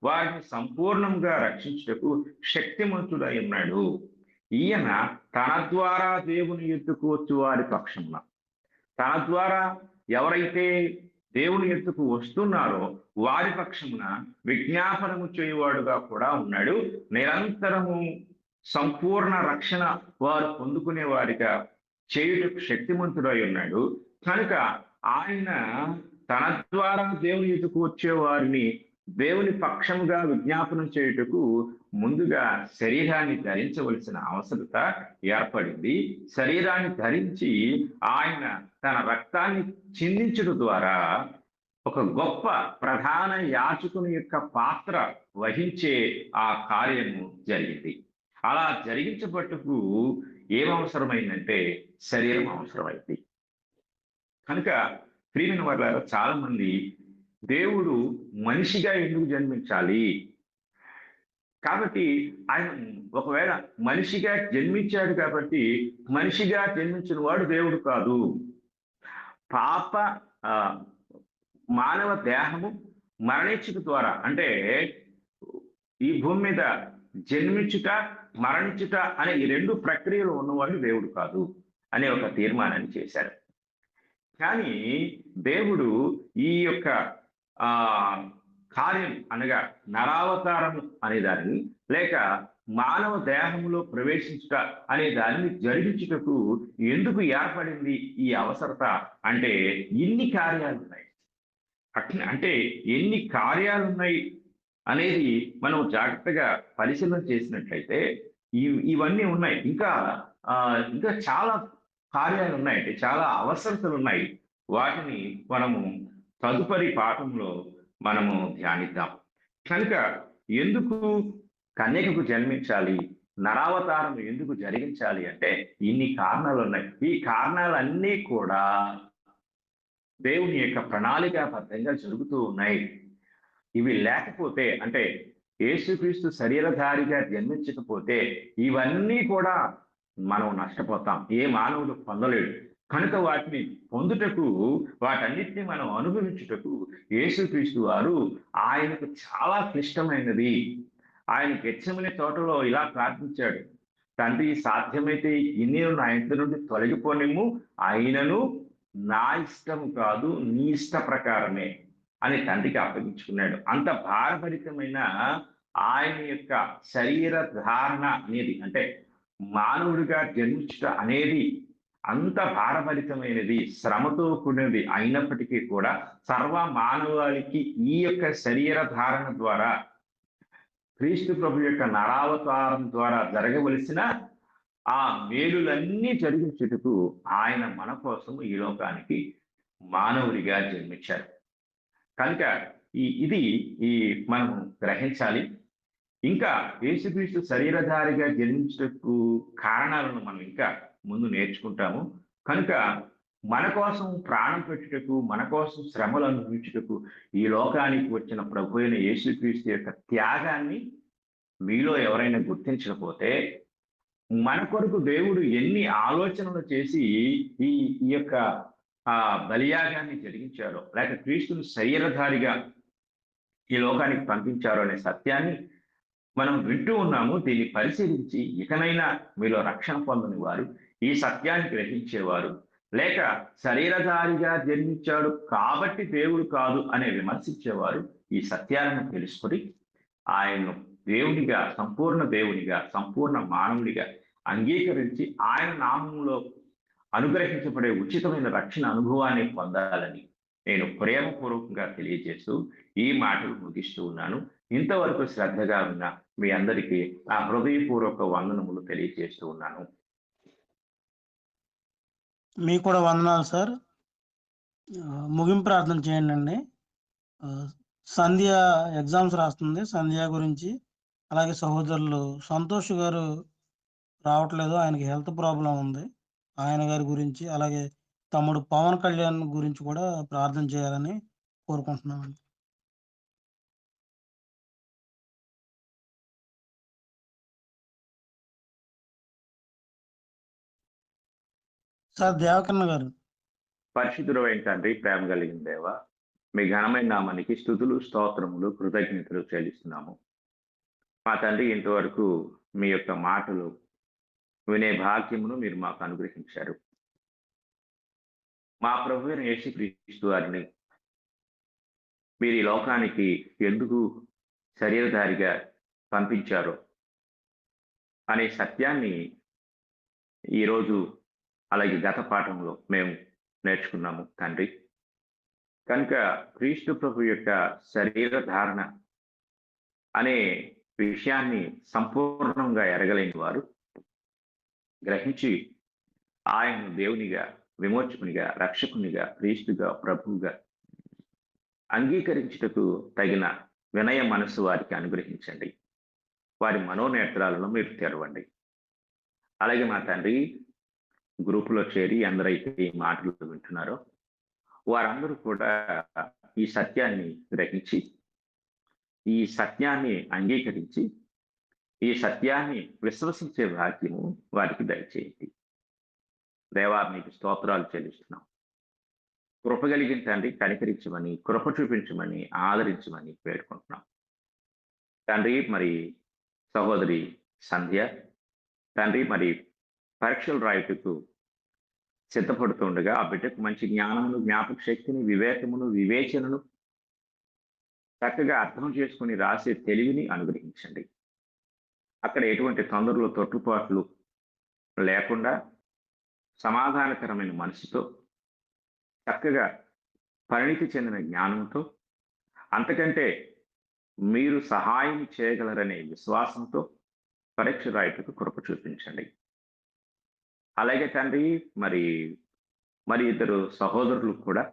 వారిని సంపూర్ణంగా రక్షించుటకు శక్తిమంతుడై ఉన్నాడు. ఈయన తన ద్వారా దేవుని యొద్దకు వచ్చు వారి పక్షమున, తన ద్వారా ఎవరైతే దేవుని యొద్దకు వస్తున్నారో వారి పక్షమున విజ్ఞాపనము చేయువాడుగా కూడా ఉన్నాడు. నిరంతరము సంపూర్ణ రక్షణ వారు పొందుకునే వారిగా చేయుటకు శక్తిమంతుడై ఉన్నాడు. కనుక ఆయన తన ద్వారా దేవుని యొద్దకు వచ్చే వారిని దేవుని పక్షముగా విజ్ఞాపనం చేయుటకు ముందుగా శరీరాన్ని ధరించవలసిన అవసరత ఏర్పడింది. శరీరాన్ని ధరించి ఆయన తన రక్తాన్ని చిందించడం ద్వారా ఒక గొప్ప ప్రధాన యాజకుని యొక్క పాత్ర వహించే ఆ కార్యము జరిగింది. అలా జరిగించబట్టుకు ఏమవసరమైందంటే శరీరం అవసరమైంది. కనుక ప్రియమైన వారు చాలా మంది దేవుడు మనిషిగా ఎందుకు జన్మించాలి, కాబట్టి ఆయన ఒకవేళ మనిషిగా జన్మించాడు కాబట్టి మనిషిగా జన్మించిన వాడు దేవుడు కాదు. పాప మానవ దేహము మరణించుట ద్వారా, అంటే ఈ భూమి మీద జన్మించుట మరణించుట అనే ఈ రెండు ప్రక్రియలు ఉన్నవాడు దేవుడు కాదు అనే ఒక తీర్మానాన్ని చేశారు. కానీ దేవుడు ఈ యొక్క కార్యం అనగా నరావతారం అనే దానిని లేక మానవ దేహంలో ప్రవేశించుట అనే దానిని జరిగించుటకు ఎందుకు ఏర్పడింది ఈ అవసరత అంటే ఎన్ని కార్యాలు ఉన్నాయి, అంటే ఎన్ని కార్యాలు ఉన్నాయి అనేది మనం జాగ్రత్తగా పరిశీలన చేసినట్లయితే ఇవన్నీ ఉన్నాయి. ఇంకా చాలా కార్యాలు ఉన్నాయి, అంటే చాలా అవసరతలు ఉన్నాయి. వాటిని మనము తదుపరి పాఠంలో మనము ధ్యానిద్దాం. కనుక ఎందుకు కన్యకకు జన్మించాలి, నరావతారం ఎందుకు జరిగించాలి అంటే ఇన్ని కారణాలు ఉన్నాయి. ఈ కారణాలన్నీ కూడా దేవుని యొక్క ప్రణాళికాబద్ధంగా జరుగుతూ ఉన్నాయి. ఇవి లేకపోతే, అంటే యేసుక్రీస్తు శరీరధారిగా జన్మించకపోతే ఇవన్నీ కూడా మనం నష్టపోతాం, ఏ మానవుడు పొందలేడు. కనుక వాటిని పొందుటకు, వాటన్నిటిని మనం అనుభవించుటకు యేసుక్రీస్తు వారు ఆయనకు చాలా క్లిష్టమైనది. ఆయన గెత్సెమనే తోటలో ఇలా ప్రార్థించాడు, తండ్రి సాధ్యమైతే ఇన్ని నా ఇంటి నుండి తొలగిపోనిమ్ము, అయినను నా ఇష్టము కాదు నీ ఇష్ట ప్రకారమే అని తండ్రికి అప్పగించుకున్నాడు. అంత భారభరితమైన ఆయన యొక్క శరీర ధారణ అనేది, అంటే మానవుడిగా జన్మించుట అనేది అంత భారభరితమైనది, శ్రమతో కూడినది అయినప్పటికీ కూడా సర్వ మానవాళికి ఈ యొక్క శరీర ధారణ ద్వారా క్రీస్తు ప్రభు యొక్క నరావతారం ద్వారా జరగవలసిన ఆ మేలులన్నీ జరిగించుటకు ఆయన మన కోసం ఈ లోకానికి మానవుడిగా జన్మించారు. కనుక ఇది మనం గ్రహించాలి. ఇంకా యేసుక్రీస్తు శరీరధారిగా జన్మించుటకు కారణాలను మనం ఇంకా ముందు నేర్చుకుంటాము. కనుక మన కోసం ప్రాణం పెట్టుటకు, మన కోసం శ్రమలు అనుభవించుటకు ఈ లోకానికి వచ్చిన ప్రభు అయిన యేసుక్రీస్తు యొక్క త్యాగాన్ని మీలో ఎవరైనా గుర్తించకపోతే, మన కొరకు దేవుడు ఎన్ని ఆలోచనలు చేసి ఈ యొక్క బలియాగాన్ని జరిగించారో, లేక క్రీస్తును శరీరధారిగా ఈ లోకానికి పంపించారో అనే సత్యాన్ని మనం వింటూ ఉన్నాము. దీన్ని పరిశీలించి ఇకనైనా మీలో రక్షణ పొందని వారు, ఈ సత్యాన్ని గ్రహించేవారు, లేక శరీరధారిగా జన్మించాడు కాబట్టి దేవుడు కాదు అనే విమర్శించేవారు ఈ సత్యాలను తెలుసుకొని ఆయన్ను దేవునిగా, సంపూర్ణ దేవునిగా, సంపూర్ణ మానవుడిగా అంగీకరించి ఆయన నామంలో అనుగ్రహించబడే ఉచితమైన రక్షణ అనుభవాన్ని పొందాలని నేను ప్రేమపూర్వకంగా తెలియజేస్తూ ఈ మాటలు ముగిస్తూ ఉన్నాను. ఇంతవరకు శ్రద్ధగా ఉన్న మీ అందరికీ నా హృదయపూర్వక వందనములు తెలియజేస్తూ ఉన్నాను. మీకు కూడా వందనాలు సార్. ముగింపు ప్రార్థన చేయండి అండి. సంధ్య ఎగ్జామ్స్ రాస్తుంది, సంధ్య గురించి. అలాగే సహోదరులు సంతోష్ గారు రావట్లేదు, ఆయనకి హెల్త్ ప్రాబ్లం ఉంది, ఆయన గారి గురించి. అలాగే తమ్ముడు పవన్ కళ్యాణ్ గురించి కూడా ప్రార్థన చేయాలని కోరుకుంటున్నామండి. సార్ దేవకన్న గారు. పరిశుద్ధుడైన తండ్రి, ప్రేమ కలిగిన దేవ, మీ ఘనమైన నామానికి స్తుతులు, స్తోత్రములు, కృతజ్ఞతలు చెల్లిస్తున్నాము. మా తండ్రి, ఇంతవరకు మీ యొక్క మాటలు వినే భాగ్యమును మీరు మాకు అనుగ్రహించారు. మా ప్రభువైన యేసుక్రీస్తు వారిని మీరు ఈ లోకానికి ఎందుకు శరీరధారిగా పంపించారో అనే సత్యాన్ని ఈరోజు అలాగే గత పాఠంలో మేము నేర్చుకున్నాము తండ్రి. కనుక క్రీస్తు ప్రభు యొక్క శరీర ధారణ అనే విషయాన్ని సంపూర్ణంగా ఎరగలేని వారు గ్రహించి ఆయన దేవునిగా, విమోచకునిగా, రక్షకునిగా, క్రీస్తుగా, ప్రభువుగా అంగీకరించుటకు తగిన వినయ మనస్సు వారికి అనుగ్రహించండి. వారి మనోనేత్రాలను మీరు తెరవండి. అలాగే మా తండ్రి, గ్రూపులో చేరి ఎందరైతే ఈ మాటలు వింటున్నారో వారందరూ కూడా ఈ సత్యాన్ని గ్రహించి, ఈ సత్యాన్ని అంగీకరించి, ఈ సత్యాన్ని విశ్వసించే భాగ్యము వారికి దయచేయండి. దేవా, మీకు స్తోత్రాలు చెల్లిస్తున్నాం. కృప కలిగిన తండ్రి, కనికరించమని, కృప చూపించమని, ఆదరించమని వేడుకుంటున్నాం తండ్రి. మరి సహోదరి సంధ్య తండ్రి, మరి పరీక్షలు రాయుటకు సిద్ధపడుతుండగా ఆ బిడ్డకు మంచి జ్ఞానమును, జ్ఞాపక శక్తిని, వివేకమును, వివేచనను చక్కగా అర్థం చేసుకుని రాసే తెలివిని అనుగ్రహించండి. అక్కడ ఎటువంటి తొందరలు, తొట్టుపాట్లు లేకుండా సమాధానకరమైన మనసుతో, చక్కగా పరిణితి చెందిన జ్ఞానంతో, అంతకంటే మీరు సహాయం చేయగలరనే విశ్వాసంతో పరీక్ష రాయుటకు కృప చూపించండి. అలాగే తండ్రి, మరి ఇద్దరు సహోదరులు కూడా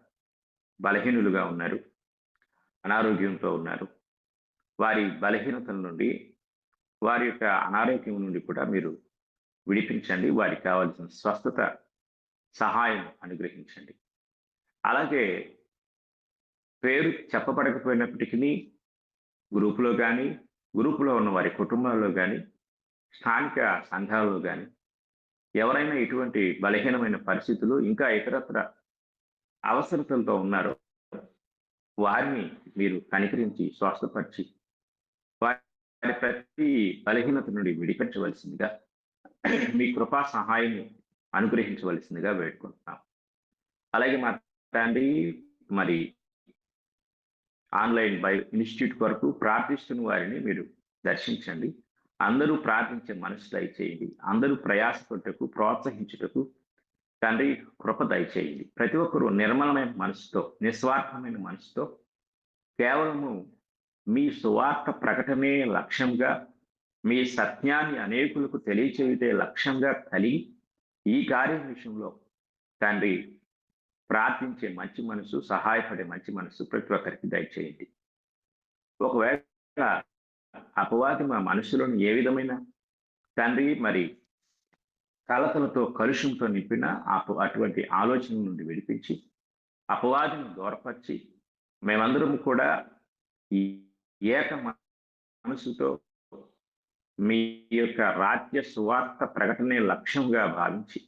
బలహీనులుగా ఉన్నారు, అనారోగ్యంతో ఉన్నారు. వారి బలహీనతల నుండి, వారి యొక్క అనారోగ్యం నుండి కూడా మీరు విడిపించండి. వారికి కావాల్సిన స్వస్థత, సహాయం అనుగ్రహించండి. అలాగే పేరు చెప్పబడకపోయినప్పటికీ గ్రూపులో కానీ, గ్రూపులో ఉన్న వారి కుటుంబాల్లో కానీ, స్థానిక సంఘాలలో కానీ ఎవరైనా ఇటువంటి బలహీనమైన పరిస్థితులు, ఇంకా ఇతరత్ర అవసరతలతో ఉన్నారో వారిని మీరు కనికరించి స్వస్థపరిచి వారి ప్రతి బలహీనత నుండి విడిపించవలసిందిగా, మీ కృపా సహాయం అనుగ్రహించవలసిందిగా వేడుకుంటున్నాం. అలాగే మా తండ్రి, మరి ఆన్లైన్ ఇన్స్టిట్యూట్ కొరకు ప్రార్థిస్తున్న వారిని మీరు దర్శించండి. అందరూ ప్రార్థించే మనసు దయచేయండి. అందరూ ప్రయాసపడుటకు, ప్రోత్సహించుటకు తండ్రి కృప దయచేయండి. ప్రతి ఒక్కరూ నిర్మలమైన మనసుతో, నిస్వార్థమైన మనసుతో కేవలము మీ సువార్త ప్రకటనే లక్ష్యంగా, మీ సత్యాన్ని అనేకులకు తెలియచేయుటే లక్ష్యంగా కలిగి ఈ కార్యం విషయంలో తండ్రి ప్రార్థించే మంచి మనసు, సహాయపడే మంచి మనసు ప్రతి ఒక్కరికి దయచేయండి. ఒకవేళ అపవాది మా మనసులోని ఏ విధమైన తండ్రి మరి కలతలతో, కలుషంతో నింపిన అటువంటి ఆలోచన నుండి విడిపించి, అపవాదిని దూరపరిచి, మేమందరం కూడా ఈ ఏక మనసుతో మీ యొక్క రాజ్య సువార్త ప్రకటనే లక్ష్యంగా భావించి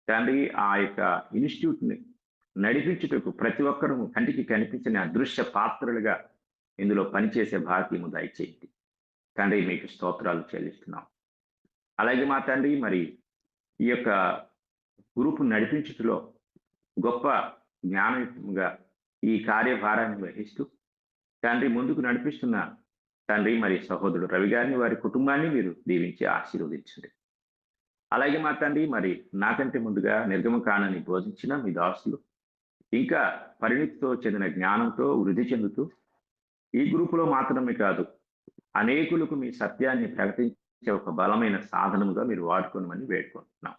తండ్రి ఆ యొక్క ఇన్స్టిట్యూట్ని నడిపించుటకు ప్రతి ఒక్కరూ కంటికి కనిపించిన అదృశ్య పాత్రలుగా ఇందులో పనిచేసే భాగ్యము దయచేయండి. తండ్రి, మీకు స్తోత్రాలు చెల్లిస్తున్నాం. అలాగే మా తండ్రి, మరి ఈ యొక్క గ్రూపు నడిపించుటలో గొప్ప జ్ఞానయుక్తంగా ఈ కార్యభారాన్ని వహిస్తూ తండ్రి ముందుకు నడిపిస్తున్న తండ్రి మరి సహోదరుడు రవి గారిని, వారి కుటుంబాన్ని మీరు దీవించి ఆశీర్వదించండి. అలాగే మా తండ్రి, మరి నాకంటే ముందుగా నిర్గమకాండని బోధించిన మీ దాసులు ఇంకా పరిణితితో చెందిన జ్ఞానంతో వృద్ధి చెందుతూ ఈ గ్రూపులో మాత్రమే కాదు అనేకులకు మీ సత్యాన్ని ప్రకటించే ఒక బలమైన సాధనముగా మీరు వాడుకోనమని వేడుకుంటున్నాం.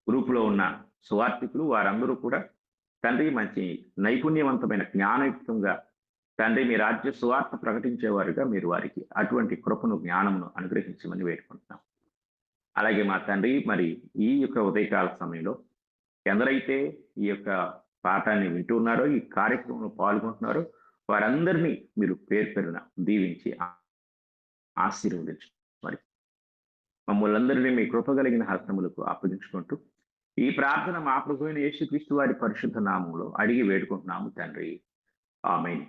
గ్రూపులో ఉన్న సువార్థికులు వారందరూ కూడా తండ్రి మంచి నైపుణ్యవంతమైన జ్ఞానయుక్తంగా తండ్రి మీ రాజ్య సువార్త ప్రకటించేవారుగా మీరు వారికి అటువంటి కృపను, జ్ఞానమును అనుగ్రహించమని వేడుకుంటున్నాం. అలాగే మా తండ్రి, మరి ఈ యొక్క ఉదయకాల సమయంలో ఎందరైతే ఈ యొక్క పాఠాన్ని వింటున్నారో, ఈ కార్యక్రమంలో పాల్గొంటున్నారో వారందరినీ మీరు పేరు పేరున దీవించి ఆశీర్వదించు. మరి మమ్మల్ని అందరినీ మీ కృప కలిగిన హస్తములకు అప్పగించుకుంటూ ఈ ప్రార్థన మా ప్రభువైన యేసుక్రీస్తు వారి పరిశుద్ధ నామంలో అడిగి వేడుకుంటున్నాము తండ్రి. ఆమేన్.